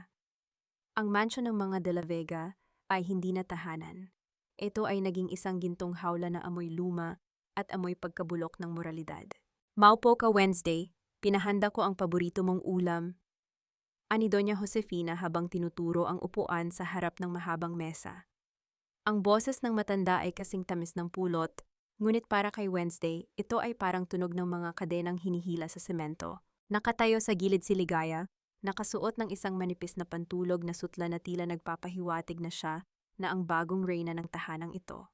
Ang mansyon ng mga De La Vega ay hindi na tahanan. Ito ay naging isang gintong hawla na amoy luma at amoy pagkabulok ng moralidad. Maupo ka Wednesday, pinahanda ko ang paborito mong ulam, ani Doña Josefina habang tinuturo ang upuan sa harap ng mahabang mesa. Ang boses ng matanda ay kasing tamis ng pulot, ngunit para kay Wednesday, ito ay parang tunog ng mga kadenang hinihila sa semento. Nakatayo sa gilid si Ligaya, nakasuot ng isang manipis na pantulog na sutla na tila nagpapahiwatig na siya na ang bagong reyna ng tahanang ito.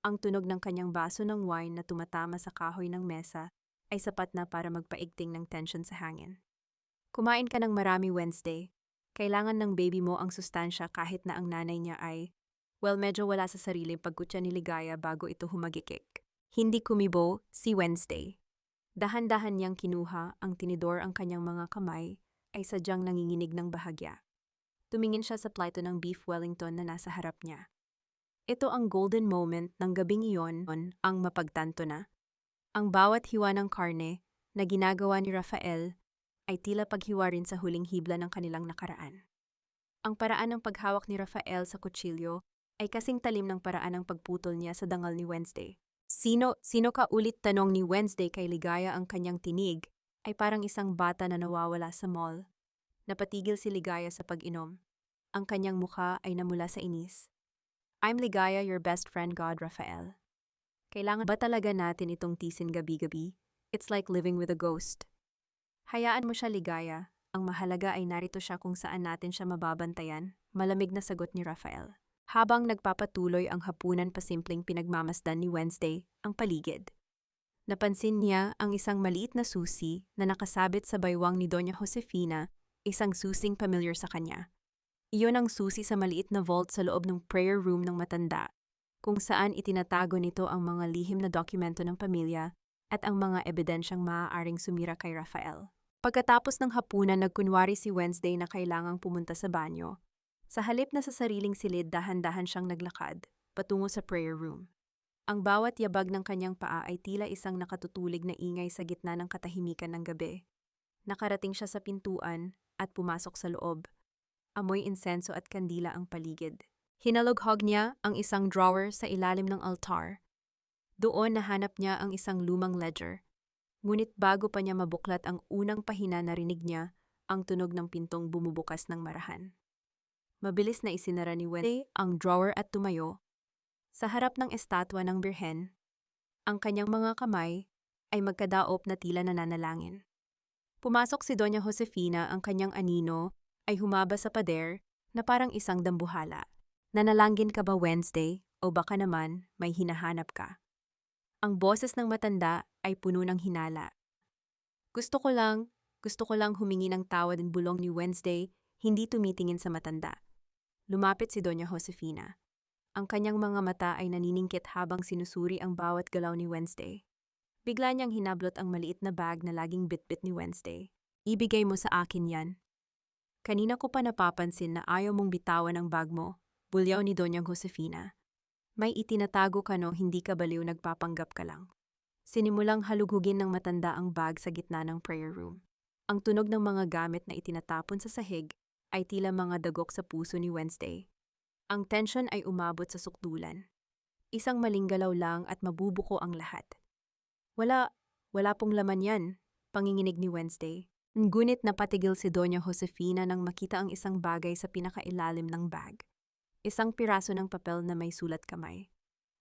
Ang tunog ng kanyang baso ng wine na tumatama sa kahoy ng mesa ay sapat na para magpaigting ng tension sa hangin. Kumain ka ng marami Wednesday. Kailangan ng baby mo ang sustansya kahit na ang nanay niya ay, well, medyo wala sa sariling pagkutya ni Ligaya bago ito humagikik. Hindi kumibo si Wednesday. Dahan-dahan niyang kinuha ang tinidor, ang kanyang mga kamay ay sadyang nanginginig ng bahagya. Tumingin siya sa plato ng beef Wellington na nasa harap niya. Ito ang golden moment ng gabing iyon, ang mapagtanto na. Ang bawat hiwa ng karne na ginagawa ni Rafael ay tila paghiwa rin sa huling hibla ng kanilang nakaraan. Ang paraan ng paghawak ni Rafael sa kutsilyo ay kasing talim ng paraan ng pagputol niya sa dangal ni Wednesday. Sino ka ulit, tanong ni Wednesday kay Ligaya. Ang kanyang tinig ay parang isang bata na nawawala sa mall. Napatigil si Ligaya sa pag-inom. Ang kanyang mukha ay namula sa inis. I'm Ligaya, your best friend, God Rafael. Kailangan ba talaga natin itong tisin gabi-gabi? It's like living with a ghost. Hayaan mo siya, Ligaya. Ang mahalaga ay narito siya kung saan natin siya mababantayan, malamig na sagot ni Rafael. Habang nagpapatuloy ang hapunan, pasimpleng pinagmamasdan ni Wednesday ang paligid. Napansin niya ang isang maliit na susi na nakasabit sa baywang ni Doña Josefina, isang susing familiar sa kanya. Iyon ang susi sa maliit na vault sa loob ng prayer room ng matanda, kung saan itinatago nito ang mga lihim na dokumento ng pamilya at ang mga ebidensyang maaaring sumira kay Rafael. Pagkatapos ng hapunan, nagkunwari si Wednesday na kailangang pumunta sa banyo. Sa halip na sa sariling silid, dahan-dahan siyang naglakad patungo sa prayer room. Ang bawat yabag ng kanyang paa ay tila isang nakatutulig na ingay sa gitna ng katahimikan ng gabi. Nakarating siya sa pintuan at pumasok sa loob. Amoy insenso at kandila ang paligid. Hinalughog niya ang isang drawer sa ilalim ng altar. Doon nahanap niya ang isang lumang ledger. Ngunit bago pa niya mabuklat ang unang pahina, narinig niya ang tunog ng pintong bumubukas ng marahan. Mabilis na isinara ni Wednesday ang drawer at tumayo. Sa harap ng estatwa ng Birhen, ang kanyang mga kamay ay magkadaop na tila nananalangin. Pumasok si Doña Josefina, ang kanyang anino ay humaba sa pader na parang isang dambuhala. Nanalangin ka ba Wednesday, o baka naman may hinahanap ka? Ang boses ng matanda ay puno ng hinala. Gusto ko lang humingi ng tawad, din bulong ni Wednesday, hindi tumitingin sa matanda. Lumapit si Doña Josefina. Ang kanyang mga mata ay naniningkit habang sinusuri ang bawat galaw ni Wednesday. Bigla niyang hinablot ang maliit na bag na laging bitbit ni Wednesday. Ibigay mo sa akin yan. Kanina ko pa napapansin na ayaw mong bitawan ang bag mo, bulyaw ni Doña Josefina. May itinatago ka, no? Hindi ka baliw, nagpapanggap ka lang. Sinimulang halughugin ng matanda ang bag sa gitna ng prayer room. Ang tunog ng mga gamit na itinatapon sa sahig ay tila mga dagok sa puso ni Wednesday. Ang tensyon ay umabot sa sukdulan. Isang maling galaw lang at mabubuko ang lahat. Wala pong laman yan, panginginig ni Wednesday. Ngunit napatigil si Doña Josefina nang makita ang isang bagay sa pinakailalim ng bag. Isang piraso ng papel na may sulat kamay.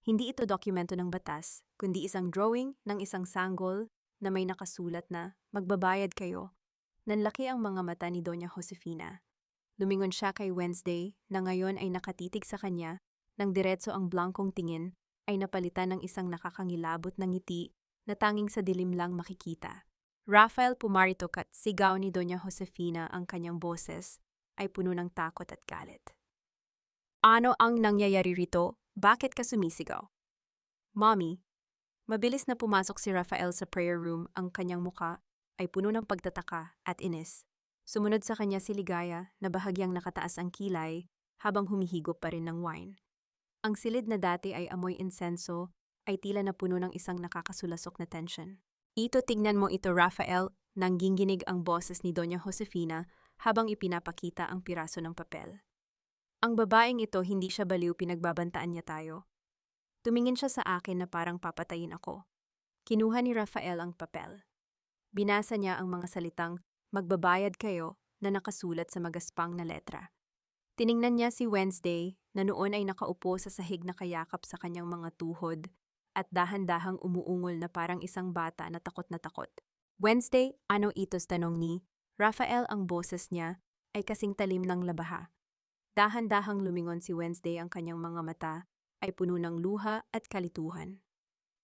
Hindi ito dokumento ng batas, kundi isang drawing ng isang sanggol na may nakasulat na magbabayad kayo. Nanlaki ang mga mata ni Doña Josefina. Lumingon siya kay Wednesday na ngayon ay nakatitig sa kanya, nang diretso ang blankong tingin ay napalitan ng isang nakakangilabot na ngiti na tanging sa dilim lang makikita. Rafael, pumaritok, at sigaw ni Doña Josefina, ang kanyang boses ay puno ng takot at galit. Ano ang nangyayari rito? Bakit ka sumisigaw? Mommy. Mabilis na pumasok si Rafael sa prayer room, ang kanyang muka ay puno ng pagtataka at inis. Sumunod sa kanya si Ligaya na bahagyang nakataas ang kilay habang humihigop pa rin ng wine. Ang silid na dati ay amoy insenso ay tila na puno ng isang nakakasulasok na tension. Ito tignan mo ito, Rafael, nangginginig ang boses ni Doña Josefina habang ipinapakita ang piraso ng papel. Ang babaeng ito hindi siya baliw, pinagbabantaan niya tayo. Tumingin siya sa akin na parang papatayin ako. Kinuha ni Rafael ang papel. Binasa niya ang mga salitang, "Magbabayad kayo," na nakasulat sa magaspang na letra. Tiningnan niya si Wednesday na noon ay nakaupo sa sahig na kayakap sa kanyang mga tuhod at dahan-dahang umuungol na parang isang bata na takot na takot. "Wednesday, ano itos?" tanong ni Rafael. Ang boses niya ay kasing talim ng labaha. Dahan-dahang lumingon si Wednesday, ang kanyang mga mata ay puno ng luha at kalituhan.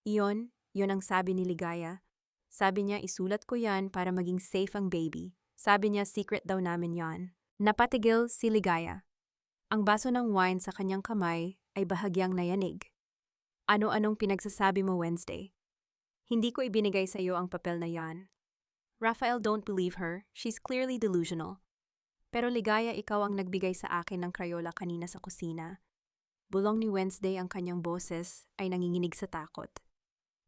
Iyon ang sabi ni Ligaya. Sabi niya, isulat ko yan para maging safe ang baby. Sabi niya, secret daw namin yan. Napatigil si Ligaya. Ang baso ng wine sa kanyang kamay ay bahagyang nayanig. Ano-anong pinagsasabi mo, Wednesday? Hindi ko ibinigay sa iyo ang papel na yan. Rafael, don't believe her. She's clearly delusional. Pero Ligaya, ikaw ang nagbigay sa akin ng Crayola kanina sa kusina. Bulong ni Wednesday, ang kanyang boses ay nanginginig sa takot.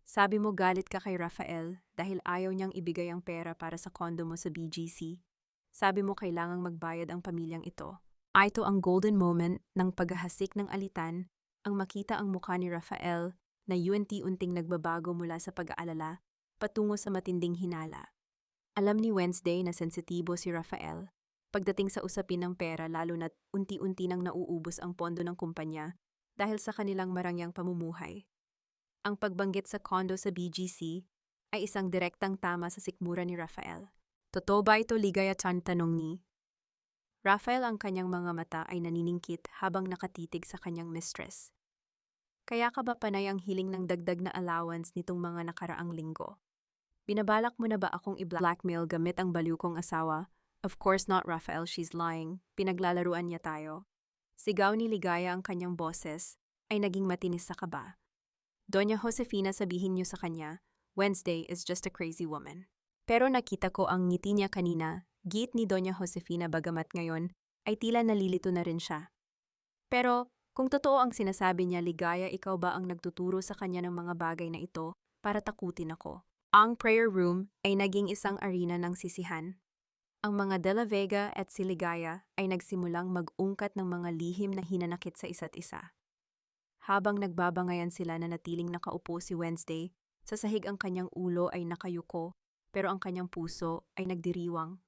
Sabi mo galit ka kay Rafael dahil ayaw niyang ibigay ang pera para sa condo mo sa BGC. Sabi mo kailangang magbayad ang pamilyang ito. Ito ang golden moment ng paghahasik ng alitan, ang makita ang mukha ni Rafael na unti-unting nagbabago mula sa pag-aalala patungo sa matinding hinala. Alam ni Wednesday na sensitibo si Rafael pagdating sa usapin ng pera, lalo na't unti-unti nang nauubos ang pondo ng kumpanya dahil sa kanilang marangyang pamumuhay. Ang pagbanggit sa condo sa BGC ay isang direktang tama sa sikmura ni Rafael. Totoo ba ito, Ligaya? Tanong ni Rafael. Ang kanyang mga mata ay naniningkit habang nakatitig sa kanyang mistress. Kaya ka ba panay ang hiling ng dagdag na allowance nitong mga nakaraang linggo? Binabalak mo na ba akong i-blackmail gamit ang baliw kong asawa? Of course not, Rafael, she's lying. Pinaglalaruan niya tayo. Sigaw ni Ligaya, ang kanyang boses ay naging matinis sa kaba. Doña Josefina, sabihin niyo sa kanya, Wednesday is just a crazy woman. Pero nakita ko ang ngiti niya kanina, giit ni Doña Josefina, bagamat ngayon ay tila nalilito na rin siya. Pero kung totoo ang sinasabi niya, Ligaya, ikaw ba ang nagtuturo sa kanya ng mga bagay na ito para takutin ako? Ang prayer room ay naging isang arena ng sisihan. Ang mga De La Vega at si Ligaya ay nagsimulang mag-ungkat ng mga lihim na hinanakit sa isa't isa. Habang nagbabangayan sila, na natiling nakaupo si Wednesday, sa sahig ang kanyang ulo ay nakayuko, pero ang kanyang puso ay nagdiriwang.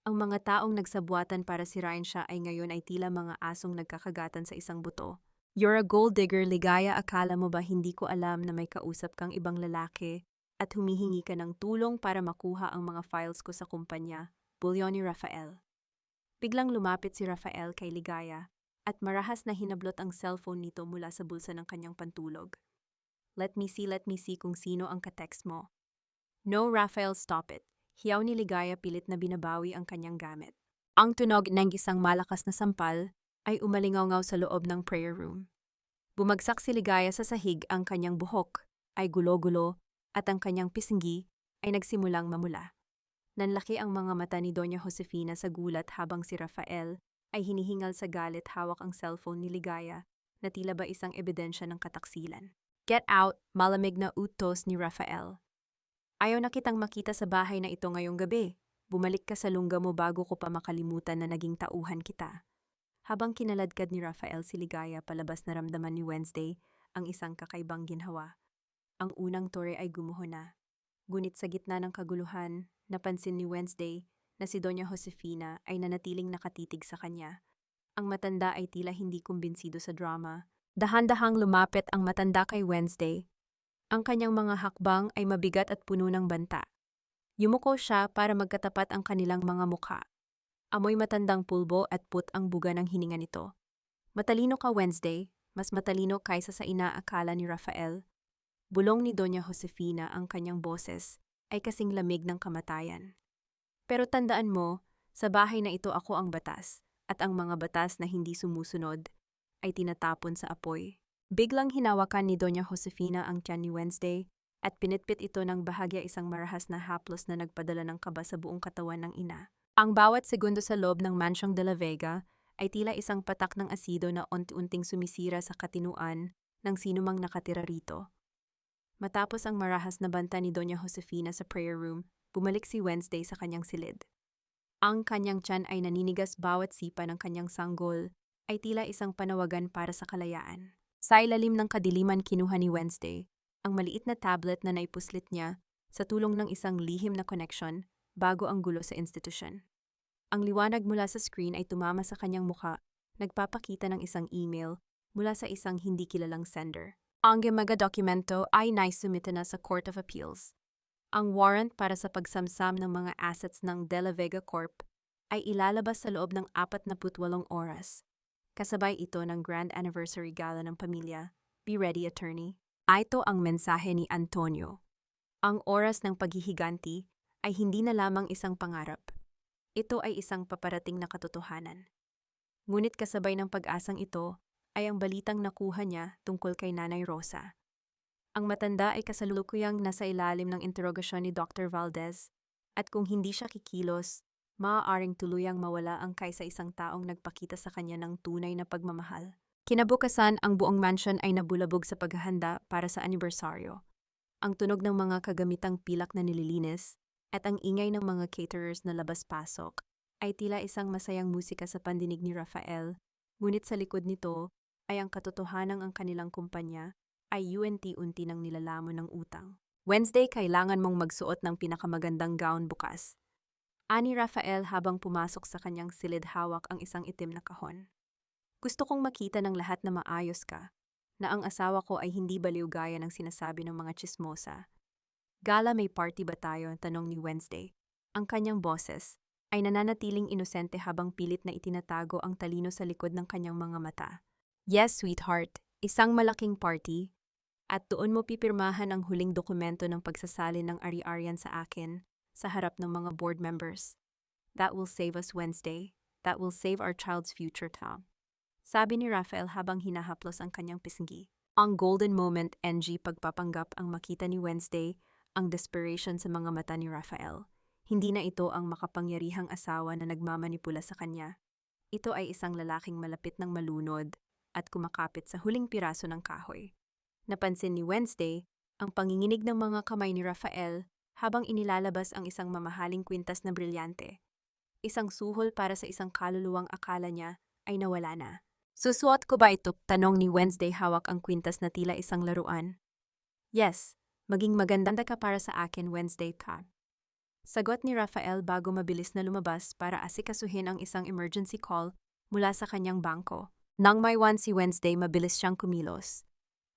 Ang mga taong nagsabuatan para sirain siya ay ngayon ay tila mga asong nagkakagatan sa isang buto. You're a gold digger, Ligaya, akala mo ba hindi ko alam na may kausap kang ibang lalaki at humihingi ka ng tulong para makuha ang mga files ko sa kumpanya? Bulyon ni Rafael. Biglang lumapit si Rafael kay Ligaya at marahas na hinablot ang cellphone nito mula sa bulsa ng kanyang pantulog. Let me see kung sino ang katext mo. No, Rafael, stop it. Hiyaw ni Ligaya, pilit na binabawi ang kanyang gamit. Ang tunog ng isang malakas na sampal ay umalingaw sa loob ng prayer room. Bumagsak si Ligaya sa sahig, ang kanyang buhok ay gulo-gulo at ang kanyang pisngi ay nagsimulang mamula. Nanlaki ang mga mata ni Doña Josefina sa gulat habang si Rafael ay hinihingal sa galit, hawak ang cellphone ni Ligaya na tila ba isang ebidensya ng kataksilan. Get out, malamig na utos ni Rafael. Ayaw na kitang makita sa bahay na ito ngayong gabi. Bumalik ka sa lungga mo bago ko pa makalimutan na naging tauhan kita. Habang kinaladkad ni Rafael si Ligaya palabas, naramdaman ni Wednesday ang isang kakaibang ginhawa. Ang unang tore ay gumuho na. Ngunit sa gitna ng kaguluhan, napansin ni Wednesday na si Doña Josefina ay nanatiling nakatitig sa kanya. Ang matanda ay tila hindi kumbinsido sa drama. Dahan-dahang lumapit ang matanda kay Wednesday. Ang kanyang mga hakbang ay mabigat at puno ng banta. Yumuko siya para magkatapat ang kanilang mga mukha. Amoy matandang pulbo at put ang buga ng hininga nito. Matalino ka, Wednesday, mas matalino kaysa sa inaakala ni Rafael. Bulong ni Doña Josefina, ang kanyang boses ay kasing lamig ng kamatayan. Pero tandaan mo, sa bahay na ito ako ang batas, at ang mga batas na hindi sumusunod ay tinatapon sa apoy. Biglang hinawakan ni Doña Josefina ang tiyan ni Wednesday at pinitpit ito ng bahagya, isang marahas na haplos na nagpadala ng kaba sa buong katawan ng ina. Ang bawat segundo sa loob ng Mansyong De La Vega ay tila isang patak ng asido na unti-unting sumisira sa katinuan ng sinumang nakatira rito. Matapos ang marahas na banta ni Doña Josefina sa prayer room, bumalik si Wednesday sa kanyang silid. Ang kanyang tiyan ay naninigas bawat sipa ng kanyang sanggol ay tila isang panawagan para sa kalayaan. Sa ilalim ng kadiliman kinuha ni Wednesday ang maliit na tablet na naipuslit niya sa tulong ng isang lihim na connection bago ang gulo sa institusyon. Ang liwanag mula sa screen ay tumama sa kanyang muka, nagpapakita ng isang email mula sa isang hindi kilalang sender. Ang mga dokumento ay naisumite na sa Court of Appeals. Ang warrant para sa pagsamsam ng mga assets ng De La Vega Corp ay ilalabas sa loob ng 48 oras. Kasabay ito ng Grand Anniversary Gala ng pamilya. Be ready, attorney. Ito ang mensahe ni Antonio. Ang oras ng paghihiganti ay hindi na lamang isang pangarap. Ito ay isang paparating na katotohanan. Ngunit kasabay ng pag-asang ito ay ang balitang nakuha niya tungkol kay Nanay Rosa. Ang matanda ay kasalukuyang nasa ilalim ng interogasyon ni Dr. Valdez at kung hindi siya kikilos, maaaring tuluyang mawala ang kaysa-isang taong nagpakita sa kanya ng tunay na pagmamahal. Kinabukasan, ang buong mansion ay nabulabog sa paghahanda para sa anibersaryo. Ang tunog ng mga kagamitang pilak na nililinis at ang ingay ng mga caterers na labas-pasok ay tila isang masayang musika sa pandinig ni Rafael, ngunit sa likod nito ay ang katotohanang ang kanilang kumpanya ay unti-unti nang nilalamon ng utang. Wednesday, kailangan mong magsuot ng pinakamagandang gown bukas. Ani Rafael habang pumasok sa kanyang silid hawak ang isang itim na kahon. Gusto kong makita ng lahat na maayos ka, na ang asawa ko ay hindi baliw gaya ng sinasabi ng mga tsismosa. Gala, may party ba tayo? Tanong ni Wednesday. Ang kanyang boses ay nananatiling inosente habang pilit na itinatago ang talino sa likod ng kanyang mga mata. Yes, sweetheart, isang malaking party. At doon mo pipirmahan ang huling dokumento ng pagsasalin ng ari-arian sa akin sa harap ng mga board members. That will save us, Wednesday. That will save our child's future, Tom. Sabi ni Rafael habang hinahaplos ang kanyang pisngi. Ang golden moment, NG, pagpapanggap ang makita ni Wednesday ang desperation sa mga mata ni Rafael. Hindi na ito ang makapangyarihang asawa na nagmamanipula sa kanya. Ito ay isang lalaking malapit ng malunod at kumakapit sa huling piraso ng kahoy. Napansin ni Wednesday ang panginginig ng mga kamay ni Rafael habang inilalabas ang isang mamahaling kwintas na brilyante. Isang suhol para sa isang kaluluwang akala niya ay nawala na. Susuot ko ba ito? Tanong ni Wednesday hawak ang kwintas na tila isang laruan. Yes. Maging maganda ka para sa akin, Wednesday ka. Sagot ni Rafael bago mabilis na lumabas para asikasuhin ang isang emergency call mula sa kanyang bangko. Nang may one si Wednesday, mabilis siyang kumilos.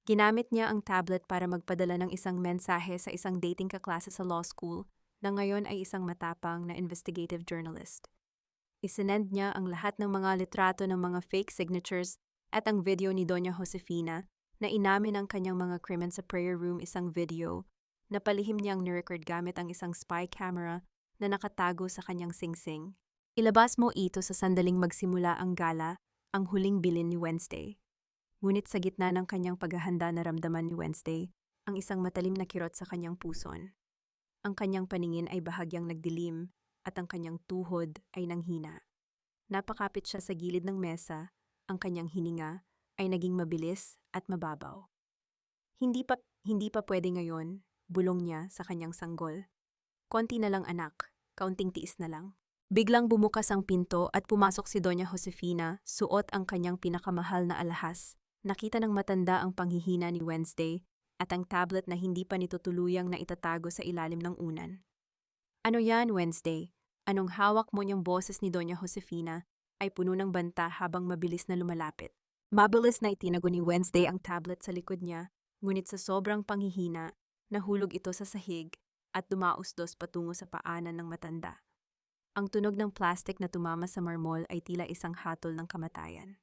Ginamit niya ang tablet para magpadala ng isang mensahe sa isang dating kaklase sa law school na ngayon ay isang matapang na investigative journalist. Isinend niya ang lahat ng mga litrato ng mga fake signatures at ang video ni Doña Josefina na inamin ang kanyang mga krimen sa prayer room, isang video na palihim niyang nirecord gamit ang isang spy camera na nakatago sa kanyang singsing. Ilabas mo ito sa sandaling magsimula ang gala, ang huling bilin ni Wednesday. Ngunit sa gitna ng kanyang paghahanda naramdaman ni Wednesday ang isang matalim na kirot sa kanyang puson. Ang kanyang paningin ay bahagyang nagdilim at ang kanyang tuhod ay nanghina. Napakapit siya sa gilid ng mesa, ang kanyang hininga ay naging mabilis at mababaw. Hindi pa pwede ngayon, bulong niya sa kanyang sanggol. Konti na lang anak, kaunting tiis na lang. Biglang bumukas ang pinto at pumasok si Doña Josefina, suot ang kanyang pinakamahal na alahas. Nakita ng matanda ang panghihina ni Wednesday at ang tablet na hindi pa nito tuluyang na itatago sa ilalim ng unan. Ano yan, Wednesday? Anong hawak mo niyang boses ni Doña Josefina ay puno ng banta habang mabilis na lumalapit. Mabilis na itinago ni Wednesday ang tablet sa likod niya, ngunit sa sobrang panghihina, nahulog ito sa sahig at dumausdos patungo sa paanan ng matanda. Ang tunog ng plastic na tumama sa marmol ay tila isang hatol ng kamatayan.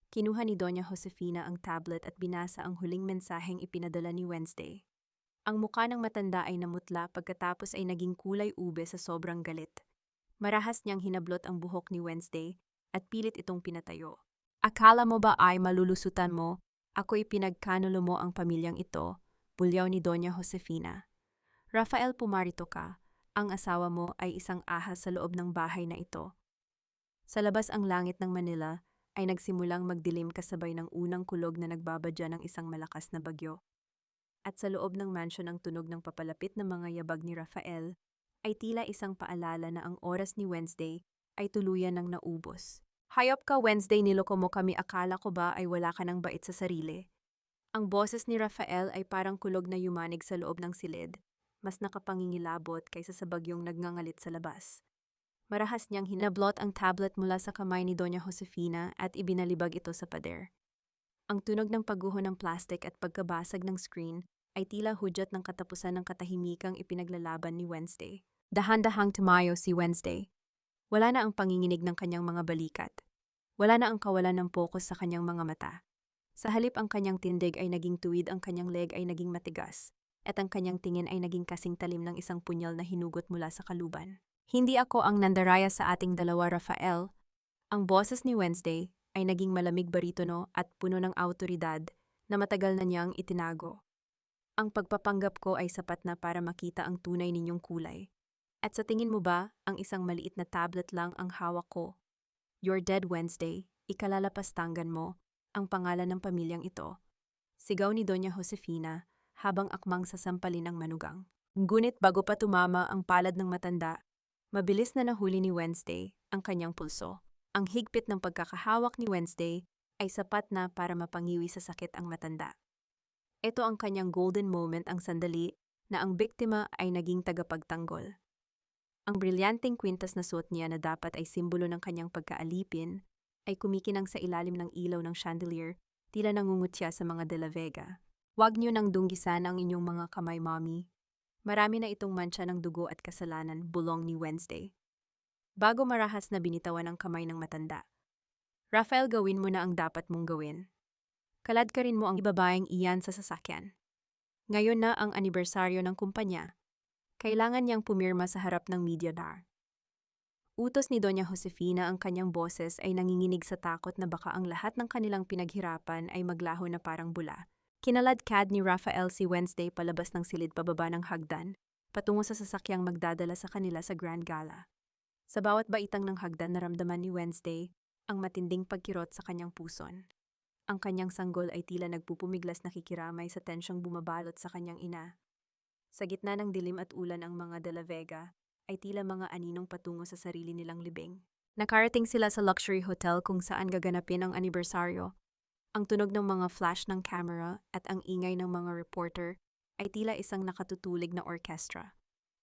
Kinuha ni Doña Josefina ang tablet at binasa ang huling mensaheng ipinadala ni Wednesday. Ang muka ng matanda ay namutla pagkatapos ay naging kulay ube sa sobrang galit. Marahas niyang hinablot ang buhok ni Wednesday at pilit itong pinatayo. Akala mo ba ay malulusutan mo? Ako'y pinagkanulo mo ang pamilyang ito, bulyaw ni Doña Josefina. Rafael, pumarito ka. Ang asawa mo ay isang ahas sa loob ng bahay na ito. Sa labas ang langit ng Manila ay nagsimulang magdilim kasabay ng unang kulog na nagbabadya ng isang malakas na bagyo. at sa loob ng mansion ang tunog ng papalapit na mga yabag ni Rafael ay tila isang paalala na ang oras ni Wednesday ay tuluyan ng naubos. Hayop ka Wednesday, niloko mo kami, akala ko ba ay wala ka ng bait sa sarili? Ang boses ni Rafael ay parang kulog na yumanig sa loob ng silid, mas nakapangingilabot kaysa sa bagyong nagngangalit sa labas. Marahas niyang hinablot ang tablet mula sa kamay ni Doña Josefina at ibinalibag ito sa pader. Ang tunog ng pagguho ng plastic at pagkabasag ng screen ay tila hudyat ng katapusan ng katahimikang ipinaglalaban ni Wednesday. Dahan-dahang tumayo si Wednesday. Wala na ang panginginig ng kanyang mga balikat. Wala na ang kawalan ng pokus sa kanyang mga mata. Sa halip ang kanyang tindig ay naging tuwid, ang kanyang leg ay naging matigas, at ang kanyang tingin ay naging kasing talim ng isang punyal na hinugot mula sa kaluban. Hindi ako ang nandaraya sa ating dalawa, Rafael. Ang boses ni Wednesday ay naging malamig, baritono at puno ng awtoridad na matagal na niyang itinago. Ang pagpapanggap ko ay sapat na para makita ang tunay ninyong kulay. At sa tingin mo ba, ang isang maliit na tablet lang ang hawak ko? You're dead, Wednesday. Ikalalapastangan mo ang pangalan ng pamilyang ito. Sigaw ni Doña Josefina habang akmang sasampalin ang manugang. Ngunit bago pa tumama ang palad ng matanda, mabilis na nahuli ni Wednesday ang kanyang pulso. Ang higpit ng pagkakahawak ni Wednesday ay sapat na para mapangiwi sa sakit ang matanda. Ito ang kanyang golden moment, ang sandali na ang biktima ay naging tagapagtanggol. Ang brilyanteng kwintas na suot niya na dapat ay simbolo ng kanyang pagkaalipin ay kumikinang sa ilalim ng ilaw ng chandelier, tila nangungutya sa mga de la Vega. Huwag niyo nang dunggisan ang inyong mga kamay, Mommy. Marami na itong mancha ng dugo at kasalanan, bulong ni Wednesday. Bago marahas na binitawan ang kamay ng matanda. Rafael, gawin mo na ang dapat mong gawin. Kalad ka rin mo ang ibabaeng iyan sa sasakyan. Ngayon na ang anibersaryo ng kumpanya. Kailangan niyang pumirma sa harap ng media bar. Utos ni Doña Josefina, ang kanyang boses ay nanginginig sa takot na baka ang lahat ng kanilang pinaghirapan ay maglaho na parang bula. Kinaladkad ni Rafael si Wednesday palabas ng silid pababa ng hagdan, patungo sa sasakyang magdadala sa kanila sa Grand Gala. Sa bawat baitang ng hagdan naramdaman ni Wednesday ang matinding pagkirot sa kanyang puson. Ang kanyang sanggol ay tila nagpupumiglas, nakikiramay sa tensyong bumabalot sa kanyang ina. Sa gitna ng dilim at ulan, ang mga de la Vega ay tila mga aninong patungo sa sarili nilang libing. Nakarating sila sa luxury hotel kung saan gaganapin ang anibersaryo. Ang tunog ng mga flash ng camera at ang ingay ng mga reporter ay tila isang nakatutulig na orkestra.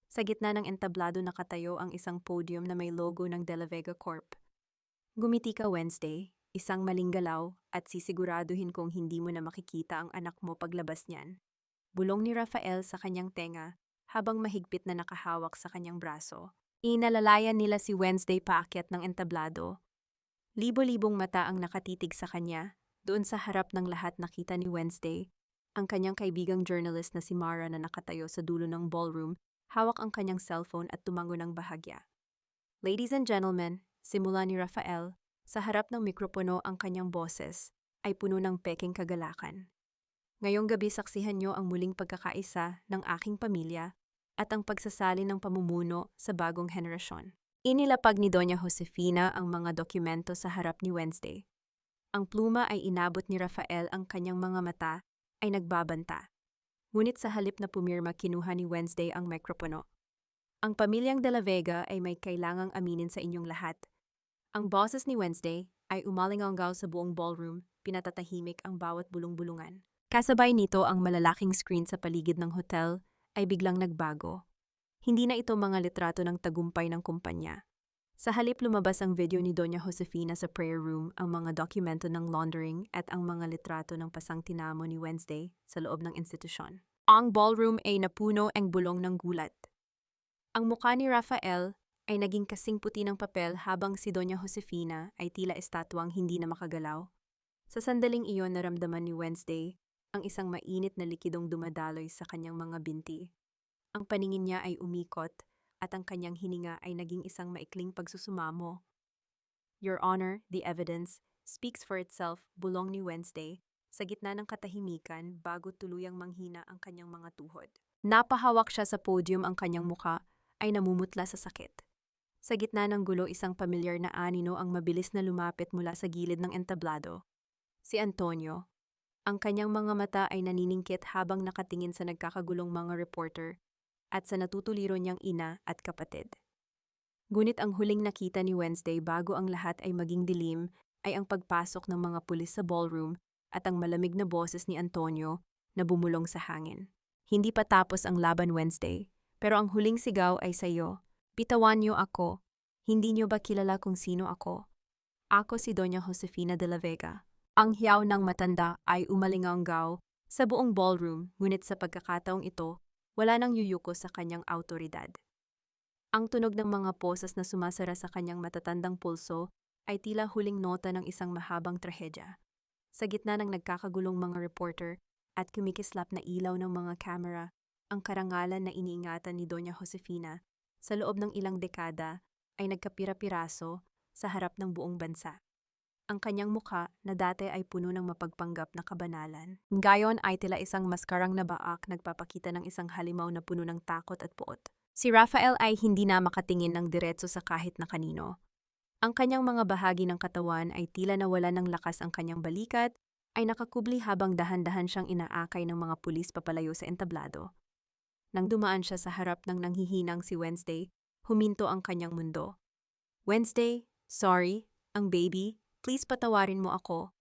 Sa gitna ng entablado nakatayo ang isang podium na may logo ng De La Vega Corp. Gumiti ka, Wednesday, isang maling galaw at sisiguraduhin kong hindi mo na makikita ang anak mo paglabas niyan. Bulong ni Rafael sa kanyang tenga habang mahigpit na nakahawak sa kanyang braso. Inalalayan nila si Wednesday paakyat ng entablado. Libo-libong mata ang nakatitig sa kanya. Doon sa harap ng lahat nakita ni Wednesday ang kanyang kaibigang journalist na si Mara na nakatayo sa dulo ng ballroom, hawak ang kanyang cellphone at tumango ng bahagya. Ladies and gentlemen, simula ni Rafael, sa harap ng mikropono ang kanyang boses ay puno ng peking kagalakan. Ngayong gabi saksihan niyo ang muling pagkakaisa ng aking pamilya at ang pagsasali ng pamumuno sa bagong henerasyon. Inilapag ni Doña Josefina ang mga dokumento sa harap ni Wednesday. Ang pluma ay inabot ni Rafael, ang kanyang mga mata ay nagbabanta. Ngunit sa halip na pumirma, kinuha ni Wednesday ang mikropono. Ang pamilyang De La Vega ay may kailangang aminin sa inyong lahat. Ang boses ni Wednesday ay umalinganggaw sa buong ballroom, pinatatahimik ang bawat bulong-bulungan. Kasabay nito, ang malalaking screen sa paligid ng hotel ay biglang nagbago. Hindi na ito mga litrato ng tagumpay ng kumpanya. Sa halip lumabas ang video ni Doña Josefina sa prayer room, ang mga dokumento ng laundering at ang mga litrato ng pasang tinamo ni Wednesday sa loob ng institusyon. Ang ballroom ay napuno ang bulong ng gulat. Ang mukha ni Rafael ay naging kasing puti ng papel habang si Doña Josefina ay tila estatwang hindi na makagalaw. Sa sandaling iyon naramdaman ni Wednesday ang isang mainit na likidong dumadaloy sa kanyang mga binti. Ang paningin niya ay umikot at ang kanyang hininga ay naging isang maikling pagsusumamo. Your Honor, the evidence speaks for itself, bulong ni Wednesday sa gitna ng katahimikan bago tuluyang manghina ang kanyang mga tuhod. Napahawak siya sa podium, ang kanyang muka ay namumutla sa sakit. Sa gitna ng gulo, isang pamilyar na anino ang mabilis na lumapit mula sa gilid ng entablado. Si Antonio. Ang kanyang mga mata ay naniningkit habang nakatingin sa nagkakagulong mga reporter at sa natutuliro niyang ina at kapatid. Ngunit ang huling nakita ni Wednesday bago ang lahat ay maging dilim ay ang pagpasok ng mga pulis sa ballroom at ang malamig na boses ni Antonio na bumulong sa hangin. Hindi pa tapos ang laban Wednesday, pero ang huling sigaw ay sa iyo. Bitawan niyo ako. Hindi niyo ba kilala kung sino ako? Ako si Doña Josefina de la Vega. Ang hiyaw ng matanda ay umalinganggaw sa buong ballroom, ngunit sa pagkakataong ito, wala nang yuyuko sa kanyang autoridad. Ang tunog ng mga posas na sumasara sa kanyang matatandang pulso ay tila huling nota ng isang mahabang trahedya. Sa gitna ng nagkakagulong mga reporter at kumikislap na ilaw ng mga kamera, ang karangalan na iniingatan ni Doña Josefina sa loob ng ilang dekada ay nagkapira-piraso sa harap ng buong bansa. Ang kanyang mukha na dati ay puno ng mapagpanggap na kabanalan. Ngayon ay tila isang maskarang na baak nagpapakita ng isang halimaw na puno ng takot at puot. Si Rafael ay hindi na makatingin ng diretso sa kahit na kanino. Ang kanyang mga bahagi ng katawan ay tila nawala ng lakas, ang kanyang balikat ay nakakubli habang dahan-dahan siyang inaakay ng mga pulis papalayo sa entablado. Nang dumaan siya sa harap ng nanghihinang si Wednesday, huminto ang kanyang mundo. Wednesday, sorry, ang baby, please patawarin mo ako.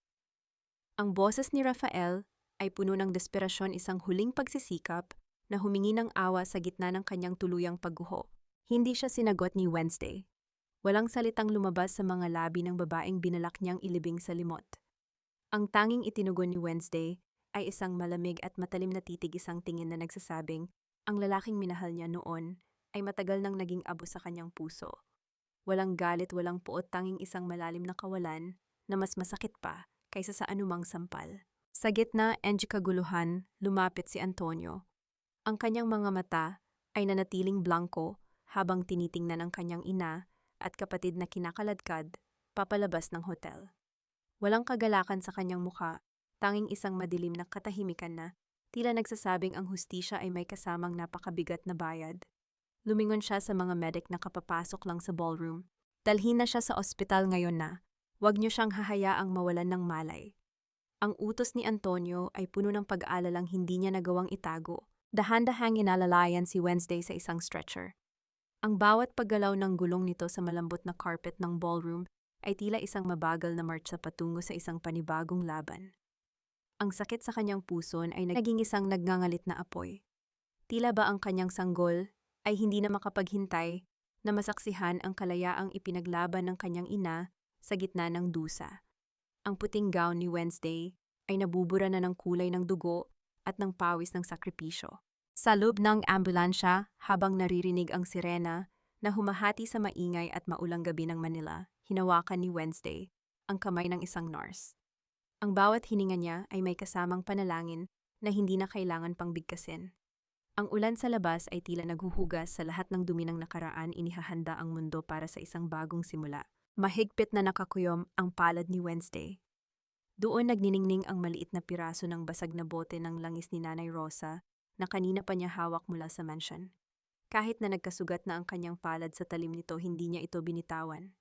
Ang boses ni Rafael ay puno ng desperasyon, isang huling pagsisikap na humingi ng awa sa gitna ng kanyang tuluyang pagguho. Hindi siya sinagot ni Wednesday. Walang salitang lumabas sa mga labi ng babaeng binalak niyang ilibing sa limot. Ang tanging itinugon ni Wednesday ay isang malamig at matalim na titig, isang tingin na nagsasabing ang lalaking minahal niya noon ay matagal nang naging abo sa kanyang puso. Walang galit, walang puot, tanging isang malalim na kawalan na mas masakit pa kaysa sa anumang sampal. Sa gitna ng kaguluhan, lumapit si Antonio. Ang kanyang mga mata ay nanatiling blanco habang tinitingnan ang kanyang ina at kapatid na kinakaladkad papalabas ng hotel. Walang kagalakan sa kanyang mukha, tanging isang madilim na katahimikan na tila nagsasabing ang hustisya ay may kasamang napakabigat na bayad. Lumingon siya sa mga medic na kapapasok lang sa ballroom. Dalhin na siya sa ospital ngayon na. Huwag niyo siyang hahayaang mawalan ng malay. Ang utos ni Antonio ay puno ng pag-aalalang hindi niya nagawang itago. Dahan-dahang inalalayan si Wednesday sa isang stretcher. Ang bawat paggalaw ng gulong nito sa malambot na carpet ng ballroom ay tila isang mabagal na marcha patungo sa isang panibagong laban. Ang sakit sa kanyang puso ay naging isang nagngangalit na apoy. Tila ba ang kanyang sanggol ay hindi na makapaghintay na masaksihan ang kalayaang ipinaglaban ng kanyang ina sa gitna ng dusa. Ang puting gown ni Wednesday ay nabubura na ng kulay ng dugo at ng pawis ng sakripisyo. Sa loob ng ambulansya, habang naririnig ang sirena na humahati sa maingay at maulang gabi ng Manila, hinawakan ni Wednesday ang kamay ng isang nurse. Ang bawat hininga niya ay may kasamang panalangin na hindi na kailangan pang bigkasin. Ang ulan sa labas ay tila naghuhugas sa lahat ng dumi ng nakaraan, inihahanda ang mundo para sa isang bagong simula. Mahigpit na nakakuyom ang palad ni Wednesday. Doon nagniningning ang maliit na piraso ng basag na bote ng langis ni Nanay Rosa na kanina pa niya hawak mula sa mansion. Kahit na nagkasugat na ang kanyang palad sa talim nito, hindi niya ito binitawan.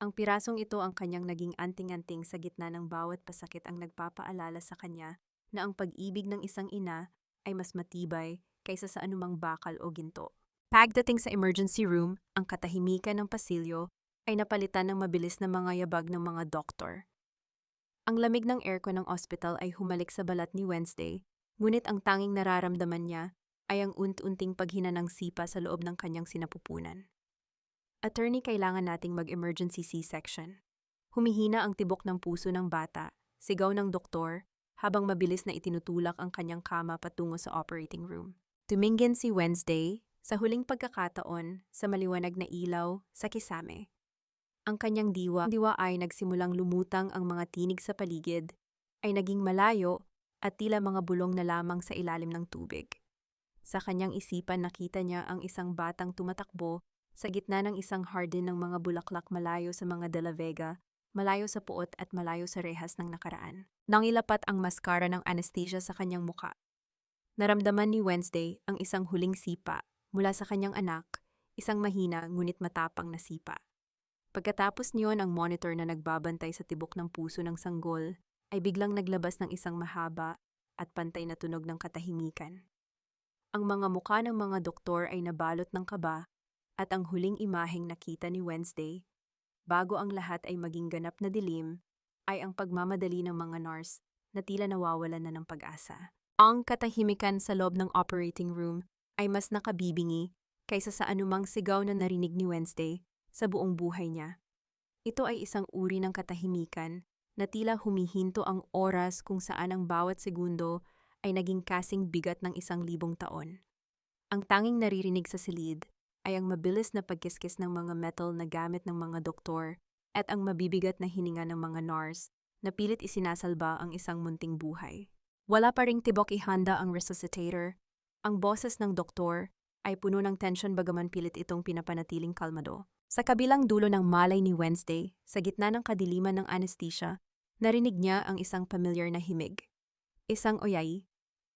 Ang pirasong ito ang kanyang naging anting-anting sa gitna ng bawat pasakit, ang nagpapaalala sa kanya na ang pag-ibig ng isang ina ay mas matibay kaysa sa anumang bakal o ginto. Pagdating sa emergency room, ang katahimikan ng pasilyo ay napalitan ng mabilis na mga yabag ng mga doktor. Ang lamig ng aircon ng ospital ay humalik sa balat ni Wednesday, ngunit ang tanging nararamdaman niya ay ang unti-unting paghina ng sipa sa loob ng kanyang sinapupunan. Attorney, kailangan nating mag-emergency C-section. Humihina ang tibok ng puso ng bata, sigaw ng doktor, habang mabilis na itinutulak ang kanyang kama patungo sa operating room. Tumingin si Wednesday sa huling pagkakataon sa maliwanag na ilaw sa kisame. Ang kanyang diwa ay nagsimulang lumutang, ang mga tinig sa paligid ay naging malayo at tila mga bulong na lamang sa ilalim ng tubig. Sa kanyang isipan, nakita niya ang isang batang tumatakbo sa gitna ng isang hardin ng mga bulaklak, malayo sa mga De La Vega, malayo sa puot at malayo sa rehas ng nakaraan. Nangilapat ang maskara ng anesthesia sa kanyang muka. Naramdaman ni Wednesday ang isang huling sipa mula sa kanyang anak, isang mahina ngunit matapang na sipa. Pagkatapos niyon, ang monitor na nagbabantay sa tibok ng puso ng sanggol ay biglang naglabas ng isang mahaba at pantay na tunog ng katahimikan. Ang mga mukha ng mga doktor ay nabalot ng kaba at ang huling imaheng nakita ni Wednesday, bago ang lahat ay maging ganap na dilim, ay ang pagmamadali ng mga nurse na tila nawawalan na ng pag-asa. Ang katahimikan sa loob ng operating room ay mas nakabibingi kaysa sa anumang sigaw na narinig ni Wednesday sa buong buhay niya. Ito ay isang uri ng katahimikan na tila humihinto ang oras kung saan ang bawat segundo ay naging kasing bigat ng 1,000 taon. Ang tanging naririnig sa silid ay ang mabilis na pagkiskis ng mga metal na gamit ng mga doktor at ang mabibigat na hininga ng mga nurse na pilit isinasalba ang isang munting buhay. Wala pa ring tibok ihanda ang resuscitator. Ang boses ng doktor ay puno ng tensyon bagaman pilit itong pinapanatiling kalmado. Sa kabilang dulo ng malay ni Wednesday, sa gitna ng kadiliman ng anesthesia, narinig niya ang isang familiar na himig. Isang oyay,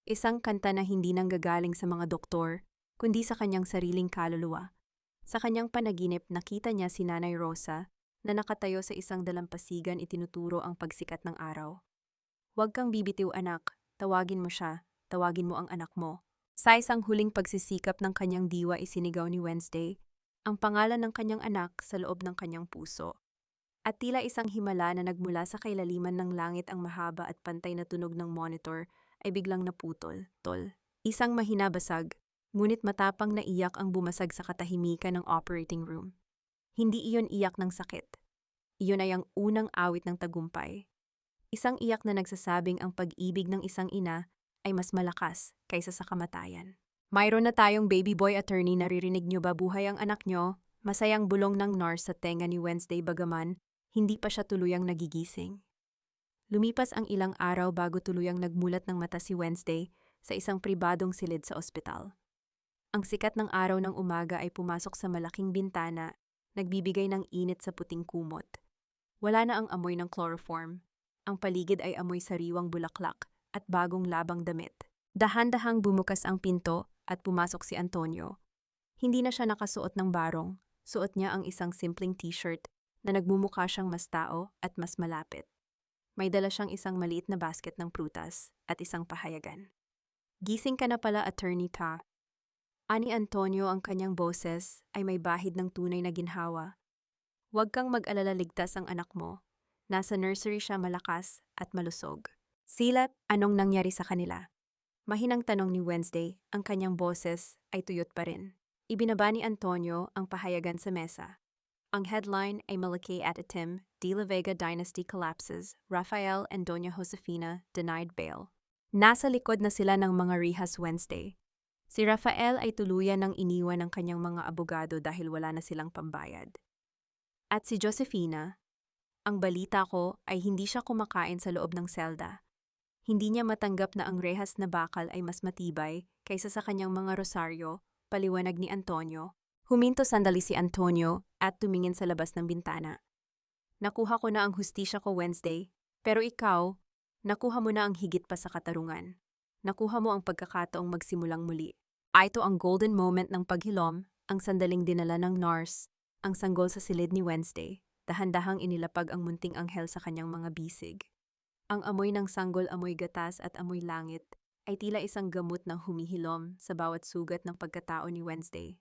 isang kanta na hindi nanggagaling sa mga doktor, kundi sa kanyang sariling kaluluwa. Sa kanyang panaginip, nakita niya si Nanay Rosa na nakatayo sa isang dalampasigan itinuturo ang pagsikat ng araw. "Huwag kang bibitiw anak, tawagin mo siya, tawagin mo ang anak mo." Sa isang huling pagsisikap ng kanyang diwa isinigaw ni Wednesday ang pangalan ng kanyang anak sa loob ng kanyang puso. At tila isang himala na nagmula sa kailaliman ng langit ang mahaba at pantay na tunog ng monitor ay biglang naputol. Isang mahinabasag, ngunit matapang na iyak ang bumasag sa katahimikan ng operating room. Hindi iyon iyak ng sakit. Iyon ay ang unang awit ng tagumpay. Isang iyak na nagsasabing ang pag-ibig ng isang ina ay mas malakas kaysa sa kamatayan. Mayroon na tayong baby boy attorney, naririnig niyo ba, buhay ang anak niyo? Masayang bulong ng nurse sa tenga ni Wednesday bagaman hindi pa siya tuluyang nagigising. Lumipas ang ilang araw bago tuluyang nagmulat ng mata si Wednesday sa isang pribadong silid sa ospital. Ang sikat ng araw ng umaga ay pumasok sa malaking bintana, nagbibigay ng init sa puting kumot. Wala na ang amoy ng chloroform. Ang paligid ay amoy sariwang bulaklak at bagong labang damit. Dahan-dahang bumukas ang pinto at pumasok si Antonio. Hindi na siya nakasuot ng barong, suot niya ang isang simpleng t-shirt na nagmumukha siyang mas tao at mas malapit. May dala siyang isang maliit na basket ng prutas at isang pahayagan. "Gising ka na pala, Attorney Ta." Ani Antonio, ang kanyang boses ay may bahid ng tunay na ginhawa. "Huwag kang mag-alala, ligtas ang anak mo. Nasa nursery siya, malakas at malusog." "Silat, anong nangyari sa kanila?" Mahinang tanong ni Wednesday, ang kanyang boses ay tuyot pa rin. Ibinaba ni Antonio ang pahayagan sa mesa. Ang headline ay malaki at itim: "De La Vega Dynasty Collapses, Rafael and Doña Josefina Denied Bail." Nasa likod na sila ng mga rehas Wednesday. Si Rafael ay tuluyan ng iniwan ng kanyang mga abogado dahil wala na silang pambayad. At si Josefina, ang balita ko ay hindi siya kumakain sa loob ng selda. Hindi niya matanggap na ang rehas na bakal ay mas matibay kaysa sa kanyang mga rosaryo, paliwanag ni Antonio. Huminto sandali si Antonio at tumingin sa labas ng bintana. "Nakuha ko na ang hustisya ko, Wednesday, pero ikaw, nakuha mo na ang higit pa sa katarungan. Nakuha mo ang pagkakataong magsimulang muli." Ito ang golden moment ng paghilom, ang sandaling dinala ng nurse, ang sanggol sa silid ni Wednesday. Dahan-dahang inilapag ang munting anghel sa kanyang mga bisig. Ang amoy ng sanggol, amoy gatas at amoy langit ay tila isang gamot na humihilom sa bawat sugat ng pagkatao ni Wednesday.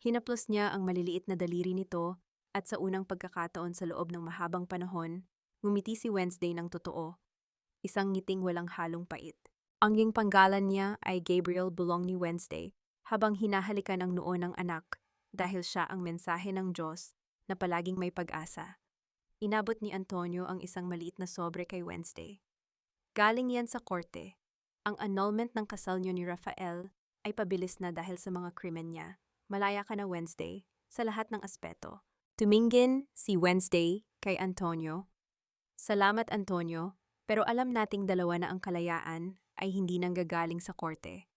Hinaplos niya ang maliliit na daliri nito at sa unang pagkakataon sa loob ng mahabang panahon, ngumiti si Wednesday ng totoo. Isang ngiting walang halong pait. Ang iyong panggalan niya ay Gabriel, bulong ni Wednesday habang hinahalikan ang noo ng anak dahil siya ang mensahe ng Diyos na palaging may pag-asa. Inabot ni Antonio ang isang maliit na sobre kay Wednesday. "Galing yan sa korte. Ang annulment ng kasal niyo ni Rafael ay pabilis na dahil sa mga krimen niya. Malaya ka na, Wednesday, sa lahat ng aspeto." Tumingin si Wednesday kay Antonio. "Salamat, Antonio, pero alam nating dalawa na ang kalayaan ay hindi nanggagaling sa korte.